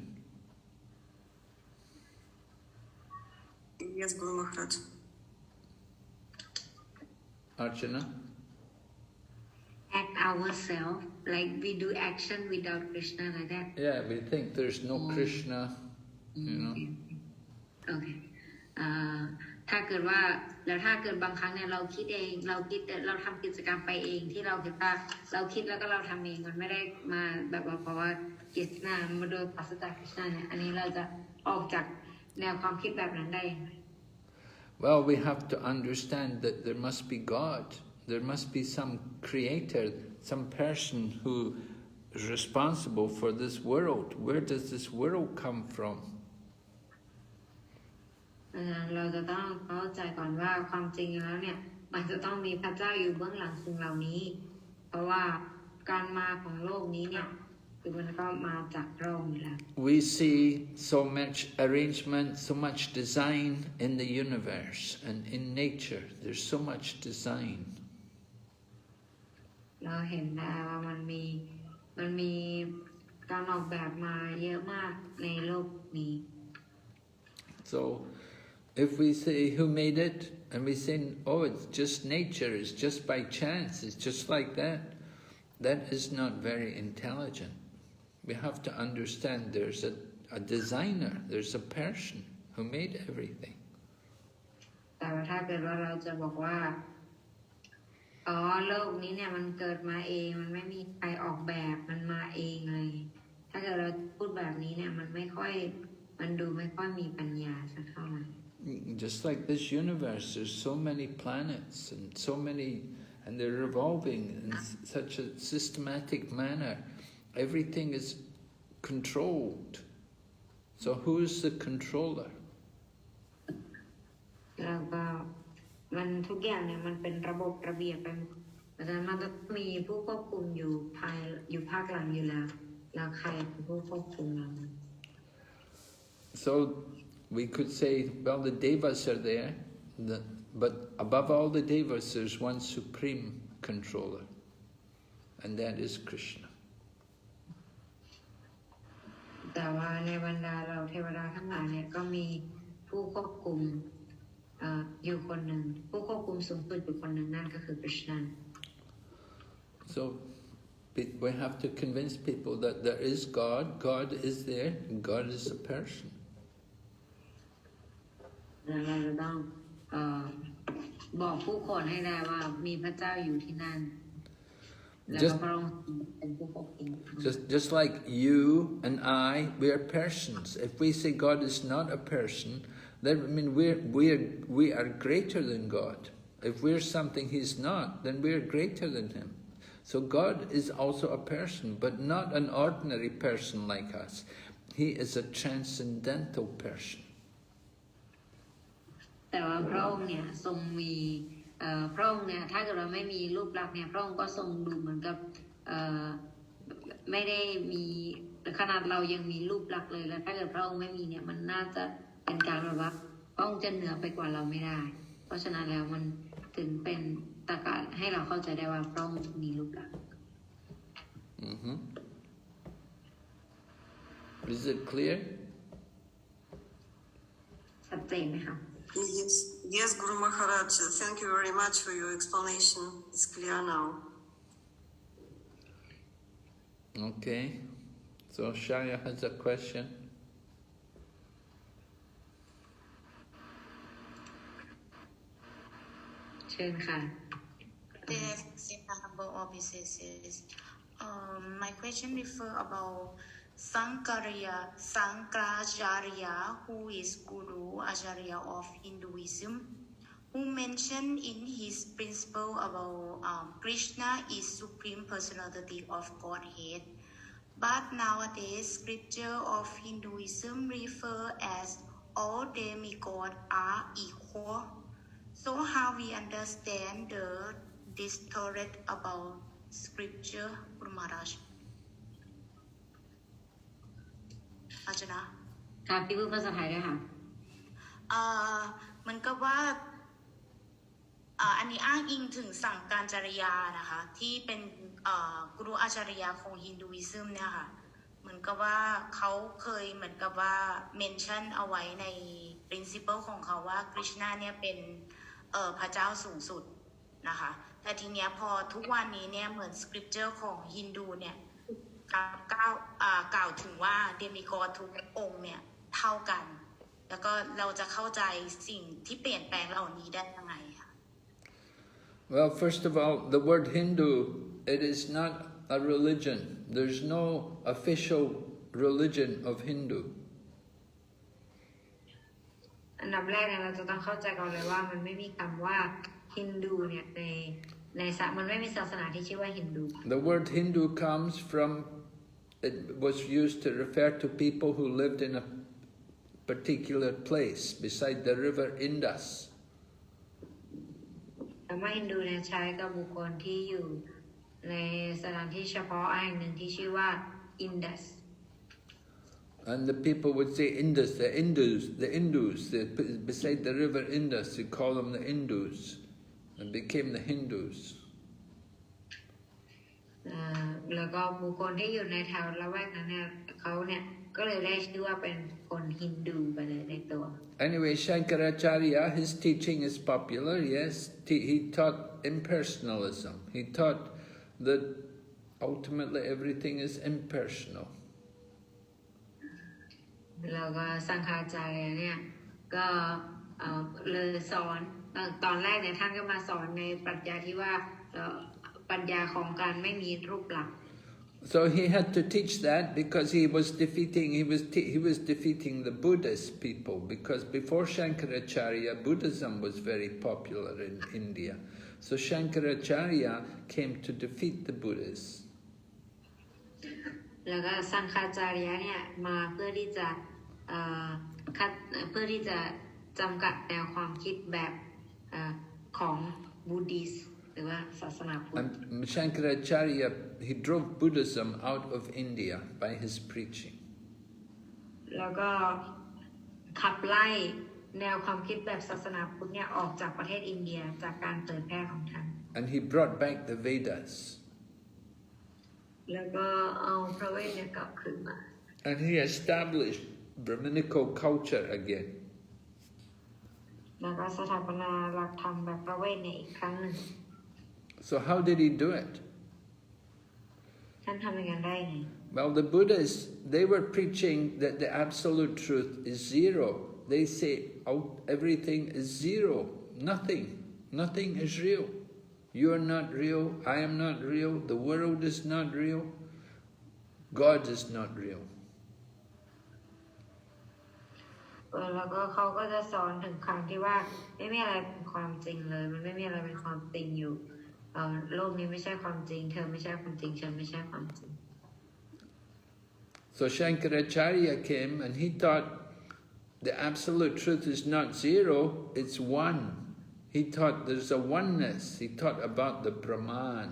Yes, Guru Maharaj. Archana? Act ourselves like we do action without Krishna like that. Yeah, we think there's no Krishna, you know. Okay. ถ้าเกิดว่าแล้วถ้าเกิดบางครั้งเนี่ยเราคิดเองเราคิดแต่เราทำกิจกรรมไปเองที่เราคิดว่าเราคิดแล้วก็เราทำเองมันไม่ได้มาแบบว่าเพราะว่ากิจนามาโดยปราศจากกิจนาเนี่ยอันนี้เราจะออกจากแนวความคิดแบบนั้นได้ยังไง Well, we have to understand that there must be God. There must be some creator, some person who is responsible for this world. Where does this world come from? เราจะต้องเข้าใจก่อนว่าความจริงแล้วเนี่ยมันจะต้องมีพระเจ้าอยู่เบื้องหลังสิ่งเหล่านี้เพราะว่าการมาของโลกนี้เนี่ยคือมันก็มาจากพระองค์อยู่แล้ว We see so much arrangement, so much design in the universe and in nature. There's so much design. เราเห็นได้ว่ามันมีการออกแบบมาเยอะมากในโลกนี้ So if we say who made it, and we say, oh, it's just nature, it's just by chance, it's just like that, that is not very intelligent. We have to understand there's a designer, there's a person who made everything. แต่ว่าถ้าเกิดว่าเราจะบอกว่าโลกนี้เนี่ยมันเกิดมาเองมันไม่มีใครออกแบบมันมาเองเลยถ้าเกิดเราพูดแบบนี้เนี่ยมันดูไม่ค่อยมีปัญญาสักเท่าไหร่ Just like this universe, there's so many planets and so many, and they're revolving in such a systematic manner. Everything is controlled. So who is the controller? แล้วก็มันทุกอย่างเนี่ยมันเป็นระบบระเบียบไปเพราะฉะนั้นมันจะมีผู้ควบคุมอยู่ภาคหลังอยู่แล้วใครเป็นผู้ควบคุมเรา So we could say, well, the devas are there, but above all the devas, there's one supreme controller, and that is Krishna. แต่ว่าในบรรดาเราเทวดาทั้งหลายเนี่ยก็มีผู้ควบคุมอยู่คนหนึ่งผู้ควบคุมสูงสุดอยู่คนหนึ่งนั่นก็คือ Krishna. So we have to convince people that there is God, God is there, and God is a person. เราจะต้องบอกผู้คนให้ได้ว่ามีพระเจ้าอยู่ที่นั่นแล้วก็พระองค์เป็นผู้ควบคุม Just like you and I, we are persons. If we say God is not a person, then I mean we are greater than God. If we're something He's not, then we are greater than Him. So God is also a person, but not an ordinary person like us. He is a transcendental person. แต่ว่าพระองค์เนี่ยทรงมีพระองค์เนี่ยถ้าเกิดเราไม่มีรูปลักษณ์เนี่ยพระองค์ก็ทรงดูเหมือนกับไม่ได้มีขนาดเรายังมีรูปลักษณ์เลยแล้วถ้าเกิดพระองค์ไม่มีเนี่ยมันน่าจะเป็นการแบบว่าพระองค์จะเหนือไปกว่าเราไม่ได้เพราะฉะนั้นแล้วมันถึงเป็นตรรกะให้เราเข้าใจได้ว่าพระองค์มีรูปลักษณ์ Is it clear? ชัดเจนไหมคะ Yes, Guru Maharaj, thank you very much for your explanation. It's clear now. Okay. So Shaya has a question. เชิญค่ะ My question refer about Sankaracharya, who is Guru Acharya of Hinduism, who mentioned in his principle about Krishna is Supreme Personality of Godhead. But nowadays, scripture of Hinduism refer as all demigods are equal. So how we understand this thread about scripture, Guru Maharaj? อาจารย์นะ ค่ะพี่พูดภาษาไทยด้วยค่ะ เหมือนกับว่าอันนี้อ้างอิงถึงสังการจริยานะคะที่เป็นกรุอาจารยาของฮินดูอิซึมเนี่ยค่ะเหมือนกับว่าเขาเคยเหมือนกับว่าเมนชั่นเอาไว้ใน principle ของเขาว่าคริชนาเนี่ยเป็นพระเจ้าสูงสุดนะคะแต่ทีเนี้ยพอทุกวันนี้เนี่ยเหมือน scripture ของฮินดูเนี่ยกล่าวถึงว่าเดมิกอดทุกองค์เนี่ยเท่ากันแล้วก็เราจะเข้าใจสิ่งที่เปลี่ยนแปลงเหล่านี้ได้ยังไงคะ Well, first of all, the word Hindu, it is not a religion. There's no official religion of Hindu. อันดับแรกเนี่ยเราจะต้องเข้าใจก่อนเลยว่ามันไม่มีคำว่าฮินดูเนี่ยมันไม่มีศาสนาที่ชื่อว่าฮินดู The word Hindu comes from, it was used to refer to people who lived in a particular place beside the river Indus. คำว่าฮินดูเนี่ยใช้กับบุคคลที่อยู่ในสถานที่เฉพาะแห่งหนึ่งที่ชื่อว่าอินดัส And the people would say Indus, the Indus, beside the river Indus, they call them the Indus, and became the Hindus. แล้วก็บุคคลที่อยู่ในแถวละแวกนั้นเนี่ยเขาเนี่ยก็เลยได้ชื่อว่าเป็นคนฮินดูไปเลยในตัว Anyway, Shankaracharya, his teaching is popular, yes. He taught impersonalism. He taught that ultimately everything is impersonal. แล้วก็สังฆาจารย์เนี่ยก็เลยสอนตอนแรกเนี่ยท่านก็มาสอนในปรัชญาที่ว่าปัญญาของการไม่มีรูปลักษณ์ So he had to teach that because he was defeating the Buddhist people, because before Shankaracharya, Buddhism was very popular in India. So Shankaracharya came to defeat the Buddhists. แล้วก็สังฆาจารย์เนี่ยมาเพื่อที่จะจำกัดแนวความคิดแบบของบูดิสต์หรือว่าศาสนาพุทธ And Shankaracharya, he drove Buddhism out of India by his preaching. แล้วก็ขับไล่แนวความคิดแบบศาสนาพุทธเนี่ยออกจากประเทศอินเดียจากการเผยแพร่ของท่าน And he brought back the Vedas. แล้วก็เอาพระเวทเนี่ยกลับคืนมา And he established Brahminical culture again. แล้วก็สถาปนาหลักธรรมแบบพระเวทเนี่ยอีกครั้งหนึ่ง So how did he do it? ท่านทำอย่างนั้นได้ไง Well, the Buddhists, they were preaching that the absolute truth is zero. They say everything is zero. Nothing is real. You are not real. I am not real. The world is not real. God is not real. แล้วก็เขาก็จะสอนถึงคำที่ว่าไม่มีอะไรเป็นความจริงเลยมันไม่มีอะไรเป็นความจริงอยู่โลกนี้ไม่ใช่ความจริงเธอไม่ใช่ความจริงฉันไม่ใช่ความจริง So Shankaracharya came and he taught the absolute truth is not zero, it's one. He taught there's a oneness. He taught about the Brahman.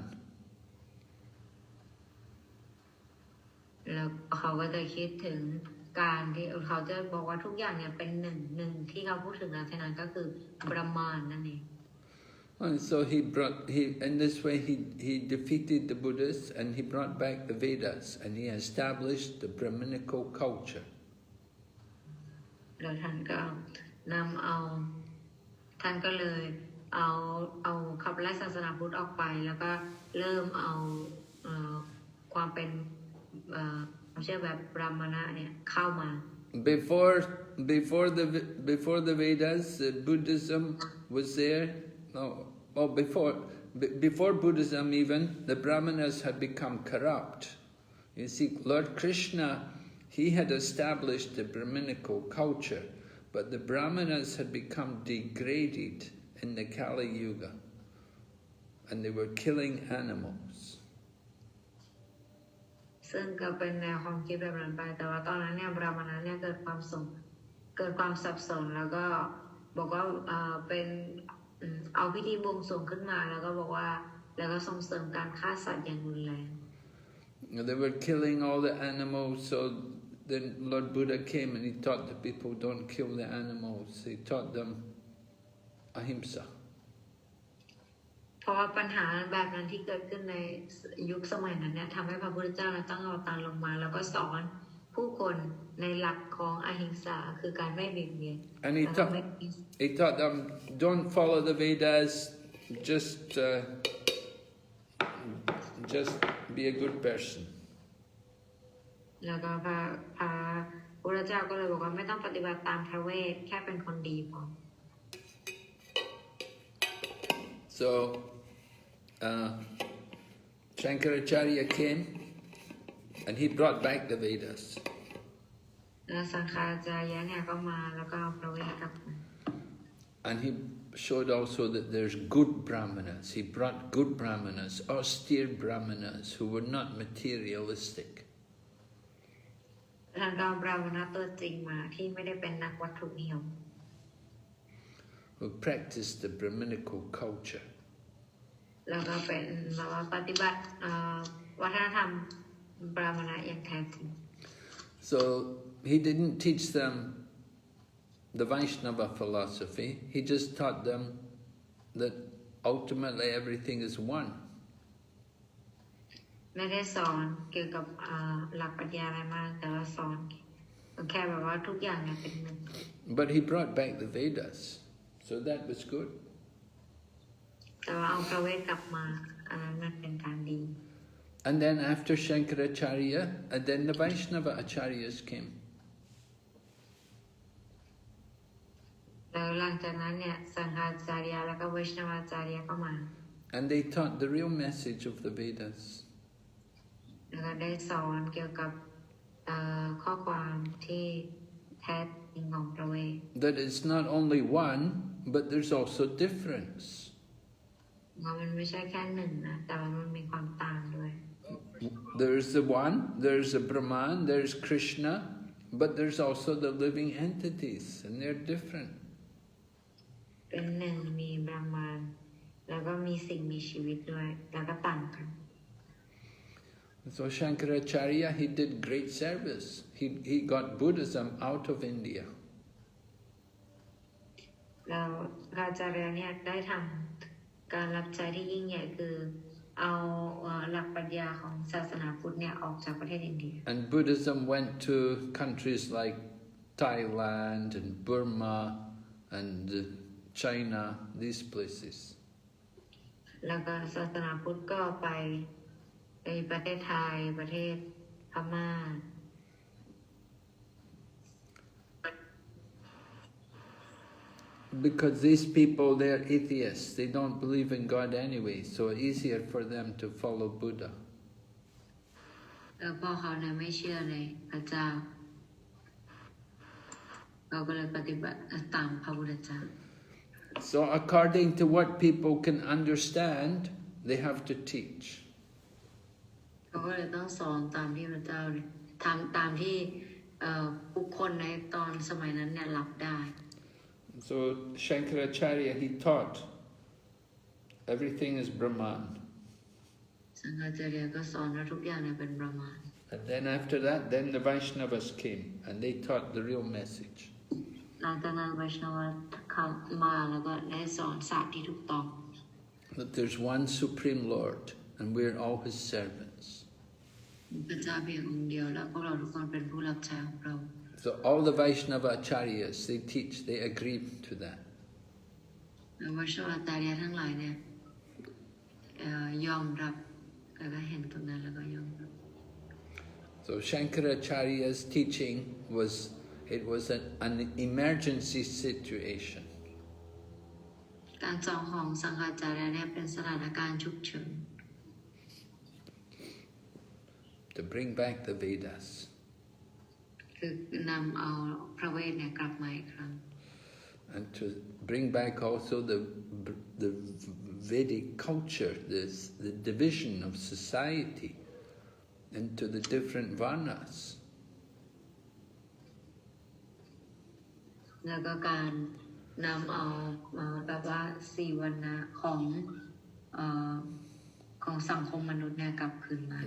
แล้วเขาก็จะคิดถึงการที่เขาจะบอกว่าทุกอย่างเนี่ยเป็นหนึ่งที่เขาพูดถึงนั้นก็คือบรหมานนั่นเอง And so in this way he defeated the Buddhists and he brought back the Vedas and he established the Brahminical culture. แล้วท่านก็นำเอา านก็เลยเอาขับไล่ศาสนาพุทธออกไปแล้วก็เริ่มเอาความเป็นความเชื่อแบบบรามณะเนี่ยเข้ามา Before the Vedas, Buddhism was there. No, well, before Buddhism even, the Brahmanas had become corrupt. You see, Lord Krishna, he had established the Brahminical culture, but the Brahmanas had become degraded in the Kali Yuga, and they were killing animals. ซึ่งก็เป็นแนวความคิดแบบนั้นไปแต่ว่าตอนนั้นเนี่ยบรามณะเนี่ยเกิดความสับสนแล้วก็บอกว่าเป็นเอาพิธีบวงสรวงขึ้นมาแล้วก็บอกว่าแล้วก็ส่งเสริมการฆ่าสัตว์อย่างรุนแรง They were killing all the animals, so then Lord Buddha came and he taught the people don't kill the animals. He taught them ahimsa. เพราะว่าปัญหาแบบนั้นที่เกิดขึ้นในยุคสมัยนั้นเนี่ยทำให้พระพุทธเจ้าต้องเอาตาลงมาแล้วก็สอนผู้คนในหลักของอหิงสาคือการไม่เบียดเบียน And he taught them don't follow the Vedas, just be a good person. แล้วก็พระพุทธเจ้าก็เลยบอกว่าไม่ต้องปฏิบัติตามพระเวทแค่เป็นคนดีพอ So Shankaracharya came and he brought back the Vedas. แล้วสังฆาจารย์เนี่ยก็มาแล้วก็เอาพระเวทกลับมา And he showed also that there's good brahmanas. He brought good brahmanas, austere brahmanas who were not materialistic. ท่านก็เอาบรามณะตัวจริงมาที่ไม่ได้เป็นนักวัตถุนิยม Who practiced the Brahminical culture. แล้วก็เป็นแบบว่าปฏิบัติวัฒนธรรมบรามณะอย่างแท้จริง So he didn't teach them the Vaishnava philosophy. He just taught them that ultimately everything is one. ไม่ได้สอนเกี่ยวกับหลักปรัชญาอะไรมากแต่ว่าสอนแค่แบบว่าทุกอย่างเนี่ยเป็นหนึ่ง But he brought back the Vedas, so that was good. แต่ว่าเอาพระเวทกลับมาอันนั้นมันเป็นการดี And then after Shankaracharya, and then the Vaishnava acharyas came. แล้วหลังจากนั้นเนี่ยสังฆาจารย์แล้วก็วิชนวาจารย์ก็มา And they taught the real message of the Vedas. แล้วก็ได้สอนเกี่ยวกับข้อความที่แท้จริงของพระเวท That it's not only one, but there's also difference. ว่ามันไม่ใช่แค่หนึ่งนะแต่ว่ามันมีความต่างด้วย There's the one, there's the Brahman, there's Krishna, but there's also the living entities, and they're different. เป็นหนึ่งมีบรามานแล้วก็มีสิ่งมีชีวิตด้วยแล้วก็ต่างกัน So Shankaracharya, he did great service. He got Buddhism out of India. แล้วพระอาจารย์เนี่ยได้ทำการรับใช้ที่ยิ่งใหญ่คือเอาหลักปรัชญาของศาสนาพุทธเนี่ยออกจากประเทศอินเดีย And Buddhism went to countries like Thailand and Burma and China, these places. แล้วก็ศาสนาพุทธก็ไปประเทศไทยประเทศพม่า Because these people, they're atheists. They don't believe in God anyway, so it's easier for them to follow Buddha. แล้วพอเขาเนี่ยไม่เชื่อในพระเจ้าเราก็เลยปฏิบัติตามพระพุทธเจ้า So according to what people can understand, they have to teach. เขาก็เลยต้องสอนตามที่พระเจ้าทำตามที่บุคคลในตอนสมัยนั้นเนี่ยรับได้ So Shankaracharya, he taught everything is Brahman. สังฆาจารย์ก็สอนว่าทุกอย่างเนี่ยเป็นประมาณ And then after that, then the Vaishnavas came and they taught the real message. หลังจากนั้นไวชนวเข้ามาแล้วก็ได้สอนศาสตร์ที่ถูกต้อง That there's one Supreme Lord and we're all His servants. พระเจ้าเพียงองค์เดียวแล้วพวกเราทุกคนเป็นผู้รับใช้ของพระองค์ So all the Vaishnava acharyas, they teach, they agree to that. ว่าโชลตาเรียทั้งหลายเนี่ยยอมรับแล้วก็เห็นตรงนั้นแล้วก็ยอมรับ So Shankaracharya's teaching was an emergency situation. การสอนของสังฆาจารย์เนี่ยเป็นสถานการณ์ฉุกเฉิน To bring back the Vedas. คือนำเอาพระเวทเนี่ยกลับมาอีกครั้ง And to bring back also the Vedic culture, the division of society into the different varnas. แล้วก็การนำเอาแบบว่า4วรรณะของสังคมมนุษย์เนี่ยกลับคืนมา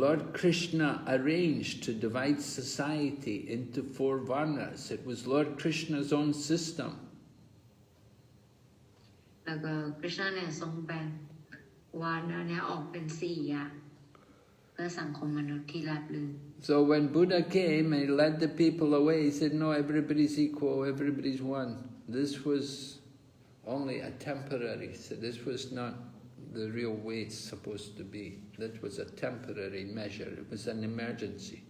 Lord Krishna arranged to divide society into 4 varnas. It was Lord Krishna's own system. แล้วก็คริชนาเนี่ยทรงแบ่งวรรณะเนี่ยออกเป็น4อย่างเพื่อสังคมมนุษย์ที่ราบรื่น So when Buddha came and he led the people away, he said, no, everybody's equal, everybody's one. This was only a temporary, so this was not the real way it's supposed to be. That was a temporary measure. It was an emergency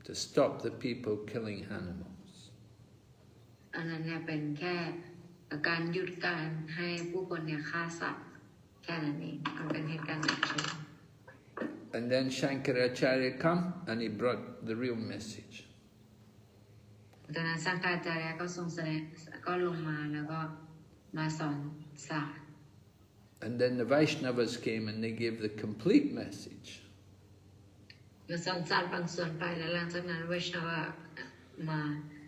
to stop the people killing animals. อันนั้นเนี่ยเป็นแค่การหยุดการให้ผู้คนเนี่ยฆ่าสัตว์แค่นั้นเองมันเป็นเหตุการณ์ฉุกเฉิน And then Shankaracharya come and he brought the real message. ตอนนั้นสังฆาจารย์ก็ทรงแสดงก็ลงมาแล้วก็มาสอนศาสตร์ And then the Vaishnavas came and they gave the complete message. มาสอนศาสตร์บางส่วนไปแล้วหลังจากนั้นเวชนวะมา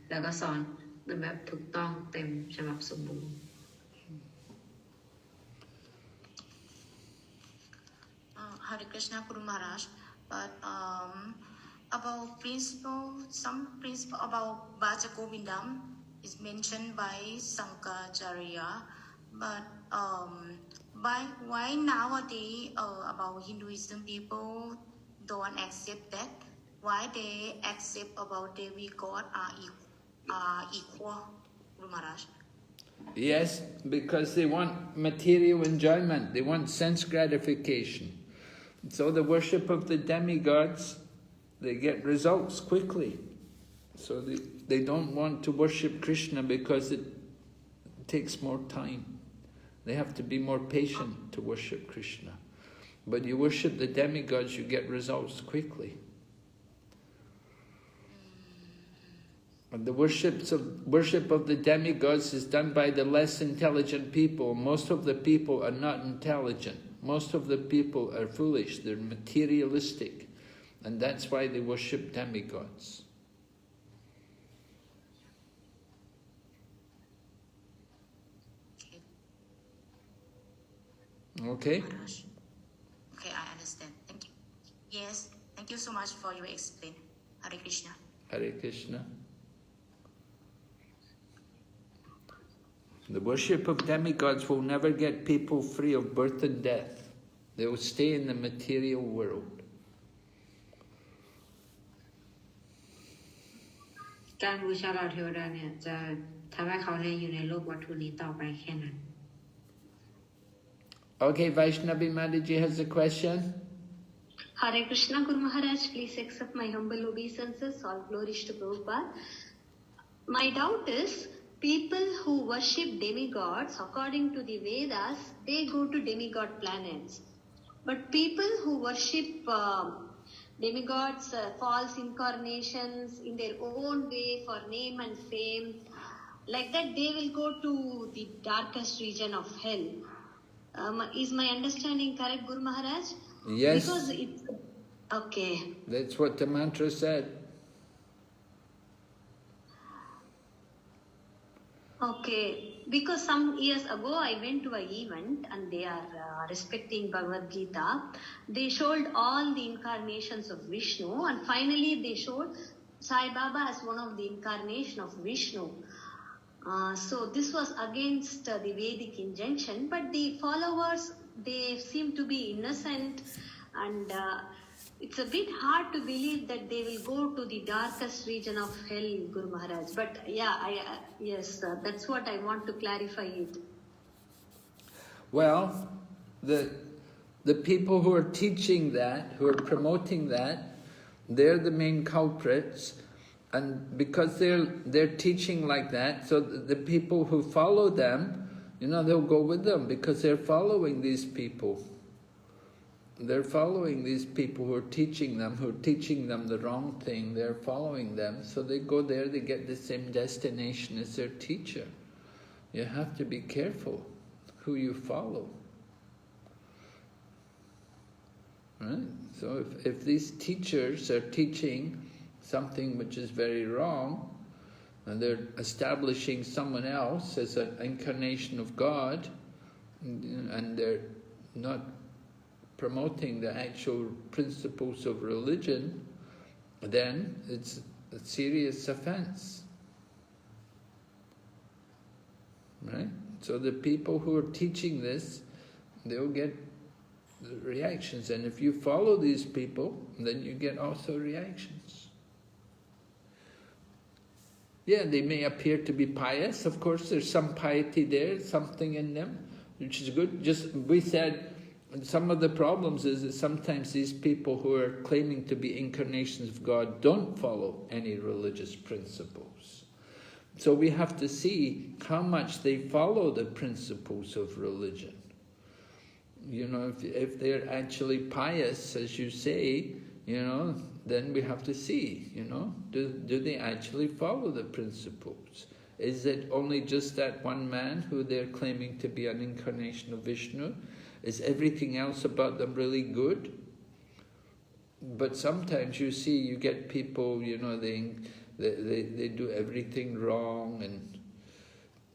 แล้วก็สอนแบบถูกต้องเต็มฉบับสมบูรณ์ Hare Krishna Guru Maharaj, but about some principle about Bhaja Govindam is mentioned by Sankaracharya, but why nowadays about Hinduism people don't accept that? Why they accept about Devi God are equal, Guru Maharaj? Yes, because they want material enjoyment, they want sense gratification. So the worship of the demigods, they get results quickly. So they don't want to worship Krishna because it takes more time. They have to be more patient to worship Krishna. But you worship the demigods, you get results quickly. And the worship of the demigods is done by the less intelligent people. Most of the people are not intelligent. Most of the people are foolish. They're materialistic. And that's why they worship demigods. Okay? Okay, I understand. Thank you. Yes, thank you so much for your explain. Hare Krishna. Hare Krishna. The worship of demigods will never get people free of birth and death. They will stay in the material world. การบูชาเหล่าเทวดาเนี่ยจะทำให้เขาเนี่ยอยู่ในโลกวัตถุนี้ต่อไปแค่นั้น Okay, Vaishnavi Mataji has a question. Hare Krishna Guru Maharaj, please accept my humble obeisances. All glories to Prabhupada. My doubt is, people who worship demigods, according to the Vedas, they go to demigod planets. But people who worship demigods, false incarnations in their own way for name and fame, like that they will go to the darkest region of hell. Is my understanding correct, Guru Maharaj? Yes. Because it's... Okay. That's what the mantra said. Okay, because some years ago I went to an event and they are respecting Bhagavad Gita. They showed all the incarnations of Vishnu and finally they showed Sai Baba as one of the incarnation of Vishnu. So this was against the Vedic injunction, but the followers, they seem to be innocent and it's a bit hard to believe that they will go to the darkest region of hell, Guru Maharaj. But yeah, yes, that's what I want to clarify it. Well, the people who are teaching that, who are promoting that, they're the main culprits, and because they're teaching like that, so the people who follow them, they'll go with them because they're following these people. They're following these people who are teaching them the wrong thing. They're following them, so they go there, they get the same destination as their teacher. You have to be careful who you follow. Right? So if these teachers are teaching something which is very wrong, and they're establishing someone else as an incarnation of God, and they're not promoting the actual principles of religion, then it's a serious offense. Right? So the people who are teaching this, they'll get reactions, and if you follow these people, then you get also reactions. Yeah, they may appear to be pious. Of course, there's some piety there, something in them, which is good. Just, we said, some of the problems is that sometimes these people who are claiming to be incarnations of God don't follow any religious principles. So we have to see how much they follow the principles of religion. If they're actually pious, as you say, then we have to see, do they actually follow the principles? Is it only just that one man who they're claiming to be an incarnation of Vishnu? Is everything else about them really good? But sometimes you see, you get people, they do everything wrong, and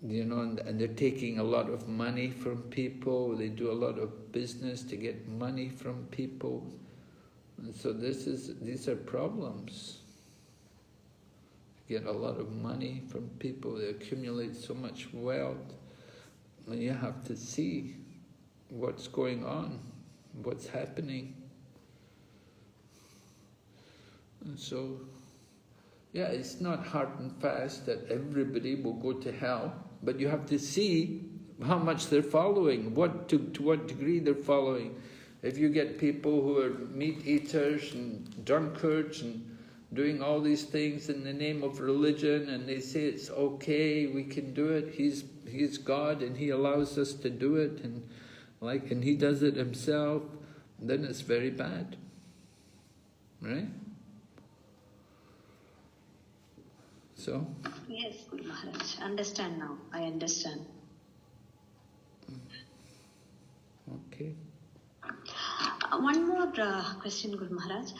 and they're taking a lot of money from people. They do a lot of business to get money from people. And so these are problems. Get a lot of money from people. They accumulate so much wealth. And you have to see what's going on, what's happening. And so, yeah, it's not hard and fast that everybody will go to hell, but you have to see how much they're following, to what degree they're following. If you get people who are meat eaters and drunkards and doing all these things in the name of religion, and they say it's okay, we can do it, he's God and he allows us to do it, and he does it himself, then it's very bad. Right? So? Yes, Guru Maharaj. Understand now. I understand. Okay. One more question, Guru Maharaj.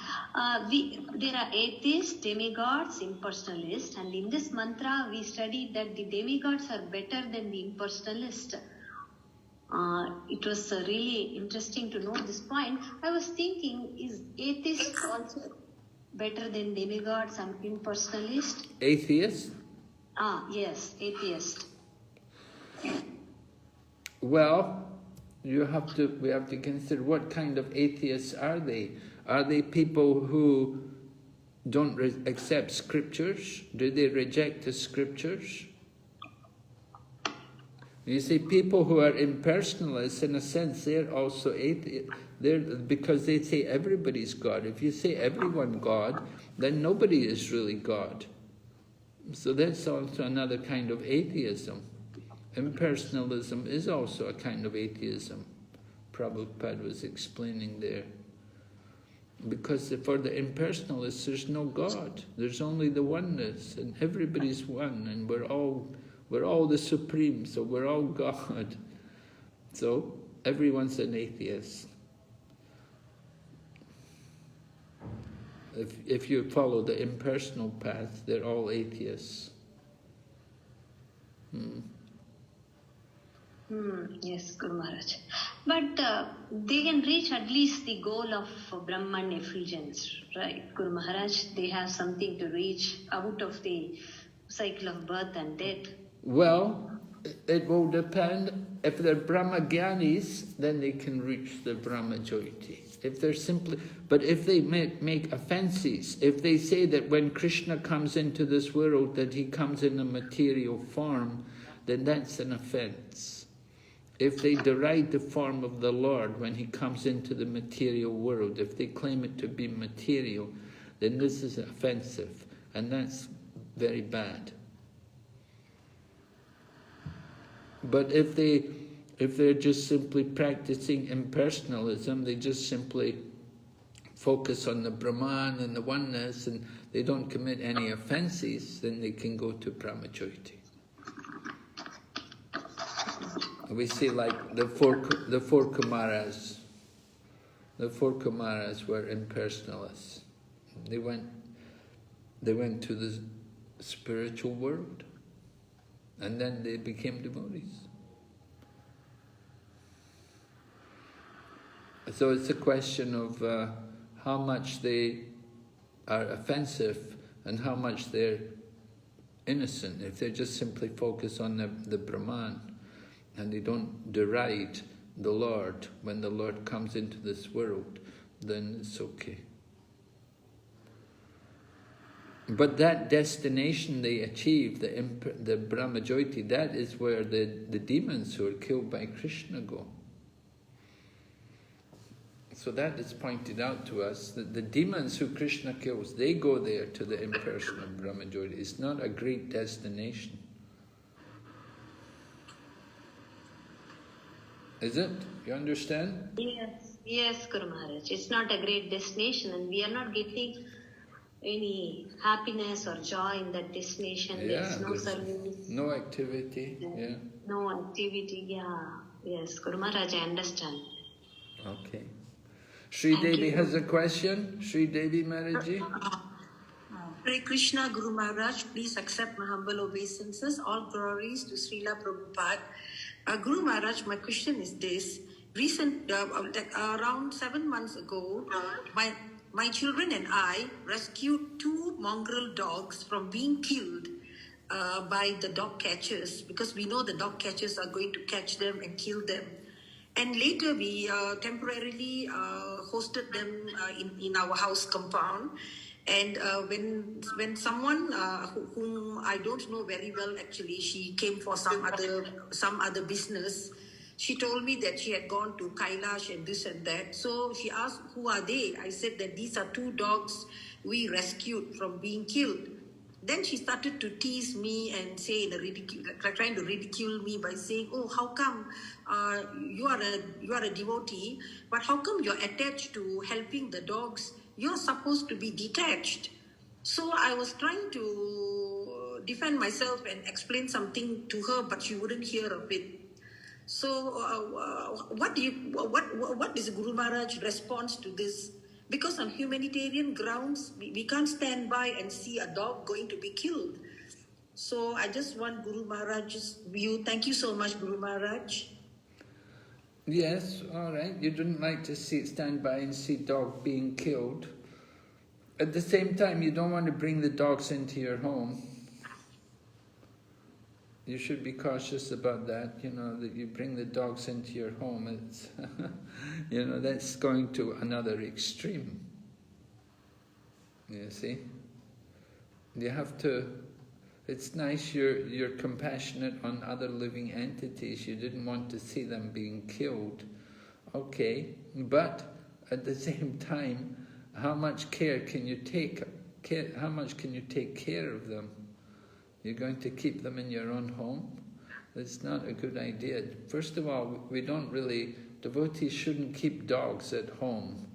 There are atheists, demigods, impersonalists, and in this mantra we studied that the demigods are better than the impersonalists. It was really interesting to know this point. I was thinking, is atheists also better than demigods and impersonalists? Atheists? Yes, atheist. Well, we have to consider what kind of atheists are they? Are they people who don't accept scriptures? Do they reject the scriptures? You see, people who are impersonalists, in a sense, they're also atheists. Because they say everybody's God. If you say everyone God, then nobody is really God. So that's also another kind of atheism. Impersonalism is also a kind of atheism. Prabhupada was explaining there. Because for the impersonalists, there's no God. There's only the oneness, and everybody's one, and we're all the supreme, so we're all God. So everyone's an atheist. If you follow the impersonal path, they're all atheists. Yes, Guru Maharaj. But they can reach at least the goal of Brahman effulgence, right? Guru Maharaj, they have something to reach out of the cycle of birth and death. Well, it will depend. If they're Brahma Gyanis, then they can reach the Brahma Jyoti. But if they make offenses, if they say that when Krishna comes into this world that he comes in a material form, then that's an offense. if they deride the form of the Lord when he comes into the material world, if they claim it to be material, then this is offensive, and that's very bad. But if they're just simply practicing impersonalism, they just simply focus on the Brahman and the oneness, and they don't commit any offenses, then they can go to Brahmajyoti. We see like the four Kumaras. The four Kumaras were impersonalists. They went to the spiritual world, and then they became devotees. So it's a question of how much they are offensive and how much they're innocent. If they just simply focus on the Brahman and they don't deride the Lord when the Lord comes into this world, then it's okay. But that destination they achieve, the Brahmajyoti, that is where the demons who are killed by Krishna go. So that is pointed out to us, that the demons who Krishna kills, they go there to the impersonal Brahmajyoti. It's not a great destination. Is it? You understand? Yes, Guru Maharaj. It's not a great destination, and we are not getting any happiness or joy in that destination. There's no service. No activity. Yeah. No activity. Yeah. Yes, Guru Maharaj, I understand. Okay. Sri Devi has a question. Sri Devi Maharaji. Hare Krishna, Guru Maharaj, please accept my humble obeisances. All glories to Srila Prabhupada. Guru Maharaj, my question is this. Around 7 months ago, my children and I rescued 2 mongrel dogs from being killed by the dog catchers, because we know the dog catchers are going to catch them and kill them. And later we temporarily hosted them in our house compound. And when someone whom I don't know very well, actually, she came for some other business. She told me that she had gone to Kailash and this and that. So she asked, who are they? I said that these are 2 dogs we rescued from being killed. Then she started to tease me and say, trying to ridicule me by saying, "Oh, how come you are a devotee, but how come you're attached to helping the dogs? You're supposed to be detached." So I was trying to defend myself and explain something to her, but she wouldn't hear of it. So what is Guru Maharaj's response to this? Because on humanitarian grounds, we can't stand by and see a dog going to be killed. So I just want Guru Maharaj's view. Thank you so much, Guru Maharaj. Yes, all right. You didn't like to stand by and see dog being killed. At the same time, you don't want to bring the dogs into your home. You should be cautious about that, that you bring the dogs into your home. It's, that's going to another extreme. You see? You have to, it's nice you're compassionate on other living entities. You didn't want to see them being killed. Okay, but at the same time, how much care can you take? How much can you take care of them? You're going to keep them in your own home? That's not a good idea. First of all, devotees shouldn't keep dogs at home.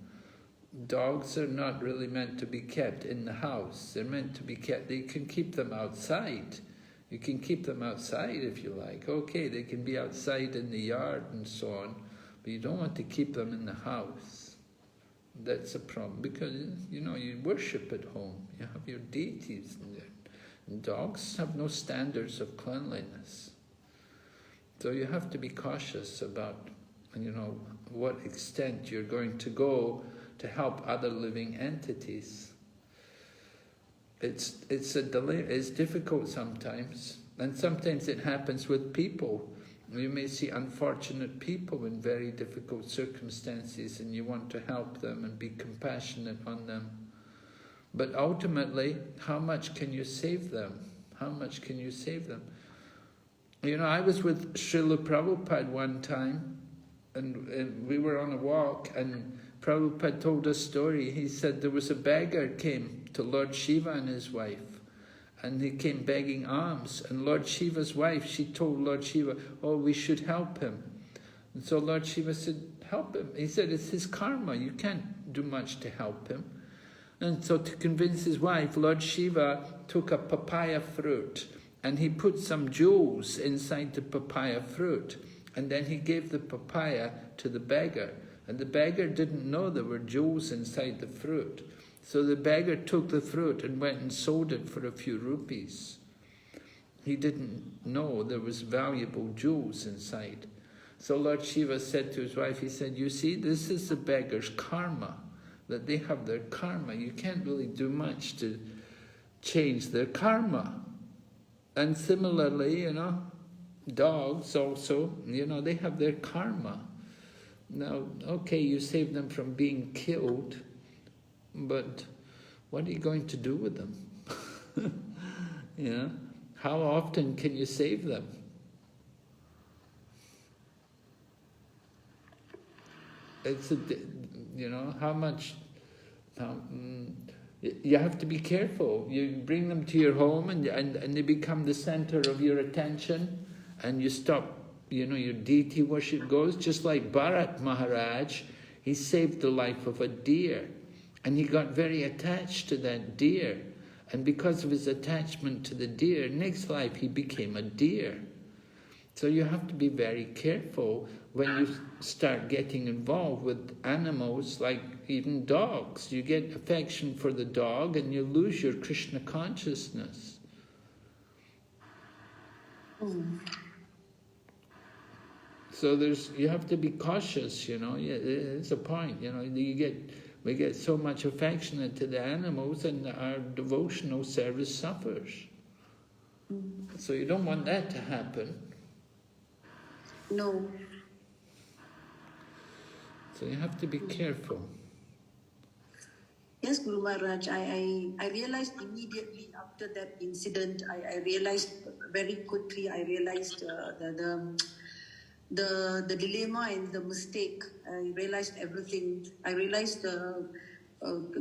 Dogs are not really meant to be kept in the house. They're meant to be kept, you can keep them outside. You can keep them outside if you like. Okay, they can be outside in the yard and so on, but you don't want to keep them in the house. That's a problem, because, you worship at home. You have your deities in there. Dogs have no standards of cleanliness. So you have to be cautious about, what extent you're going to go to help other living entities. It's a delay. It's difficult sometimes, and sometimes it happens with people. You may see unfortunate people in very difficult circumstances, and you want to help them and be compassionate on them. But ultimately, how much can you save them? How much can you save them? You know, I was with Srila Prabhupada one time, and we were on a walk, and Prabhupada told a story. He said there was a beggar came to Lord Shiva and his wife, and he came begging alms, and Lord Shiva's wife, she told Lord Shiva, oh, we should help him. And so Lord Shiva said, help him. He said, it's his karma, you can't do much to help him. And so to convince his wife, Lord Shiva took a papaya fruit, and he put some jewels inside the papaya fruit, and then he gave the papaya to the beggar, and the beggar didn't know there were jewels inside the fruit. So the beggar took the fruit and went and sold it for a few rupees. He didn't know there was valuable jewels inside. So Lord Shiva said to his wife, he said, you see, this is the beggar's karma, that they have their karma. You can't really do much to change their karma. And similarly, you know, dogs also, you know, they have their karma. Now, okay, you save them from being killed, but what are you going to do with them? You know, how often can you save them? It's a, you know, how much, you have to be careful. You bring them to your home and they become the center of your attention, and you stop, you know, your deity worship goes. Just like Bharat Maharaj, he saved the life of a deer, and he got very attached to that deer. And because of his attachment to the deer, next life he became a deer. So you have to be very careful when you start getting involved with animals, like even dogs. You get affection for the dog and you lose your Krishna consciousness. So you have to be cautious, you know. It's a point, you know. We get so much affectionate to the animals, and our devotional service suffers. So you don't want that to happen. No. So you have to be careful. Yes, Guru Maharaj, I realized immediately after that incident, I realized very quickly, I realized the dilemma and the mistake. I realized everything. I realized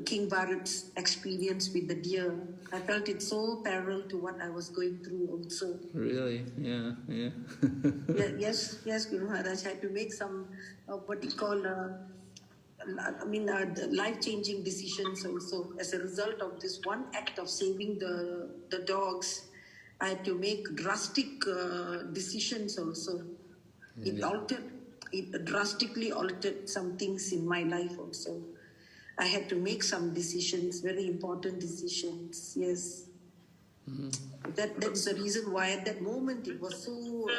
King Bharat's experience with the deer. I felt it so parallel to what I was going through also. Really? Yeah. Yes, Guru Maharaj. I had to make some what you call life-changing decisions also. As a result of this one act of saving the dogs, I had to make drastic decisions also. It drastically altered some things in my life also. I had to make some decisions, very important decisions, yes. That's the reason why at that moment it was so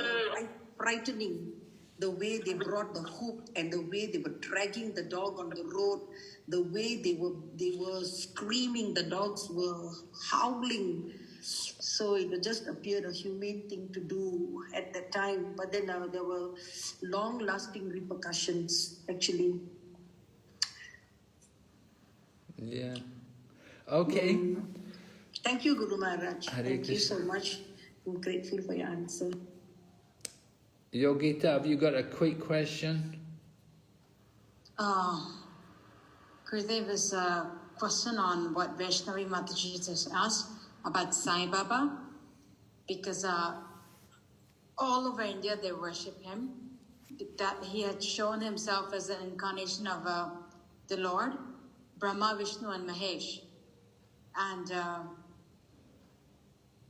frightening. The way they brought the hook and the way they were dragging the dog on the road, the way they were screaming, the dogs were howling. So it just appeared a humane thing to do at that time. But then there were long-lasting repercussions, actually. Yeah. Okay. Thank you, Guru Maharaj. Hare Thank you Krishna. so much. I'm grateful for your answer. Yogita, have you got a quick question? Gurudev, is a question on what Vaishnavi Mataji just asked about Sai Baba, because all over India they worship him. That he had shown himself as an incarnation of the Lord, Brahma, Vishnu, and Mahesh, and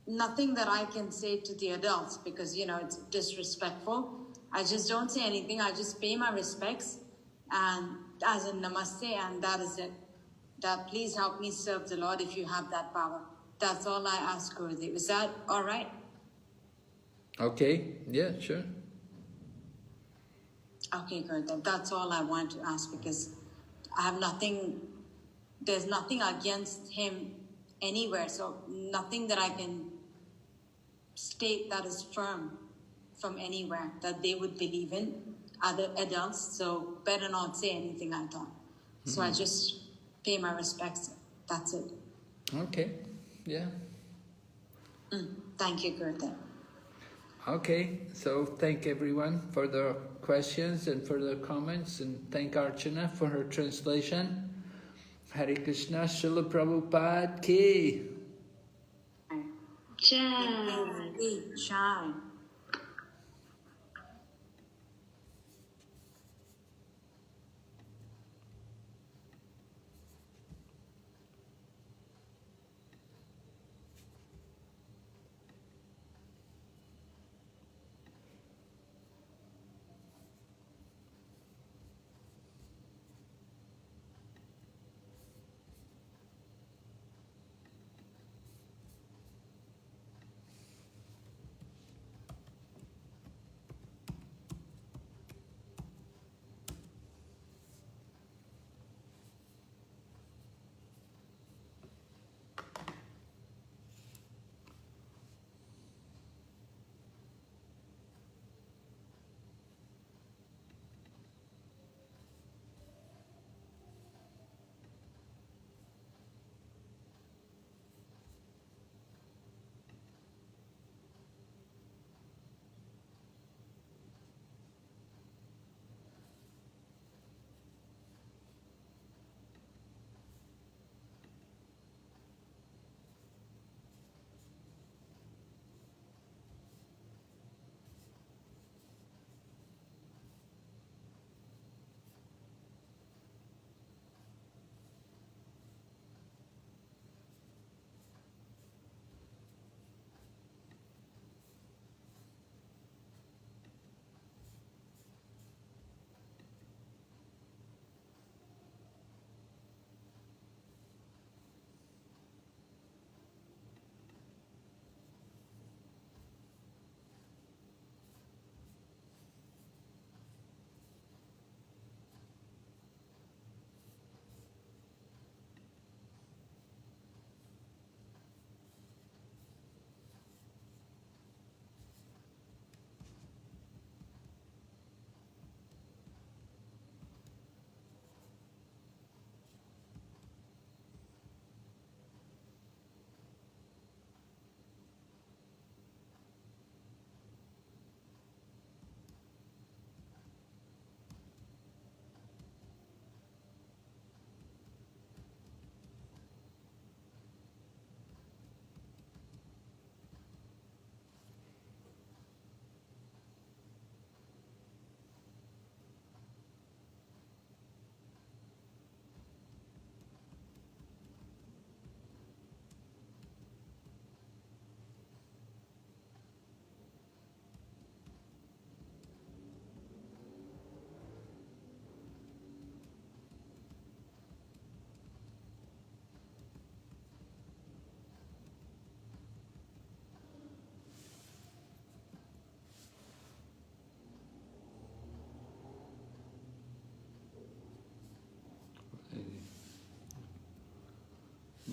nothing that I can say to the adults, because you know it's disrespectful. I just don't say anything. I just pay my respects, and as a namaste, and that is it. That please help me serve the Lord if you have that power. That's all I ask, Gurudev. Is that all right? Okay. Yeah, sure. Okay, Gurudev. That's all I want to ask, because I have nothing. There's nothing against him anywhere, so nothing that I can state that is firm from anywhere that they would believe in, other adults, so better not say anything I thought. So I just pay my respects. That's it. Okay. Yeah. Thank you, Gurudev. Okay, so thank everyone for their questions and for their comments, and thank Archana for her translation. Hare Krishna, Srila Prabhupada ki. Jai. ใช่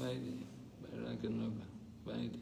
Vaidhi, Vaidhi, Vaidhi.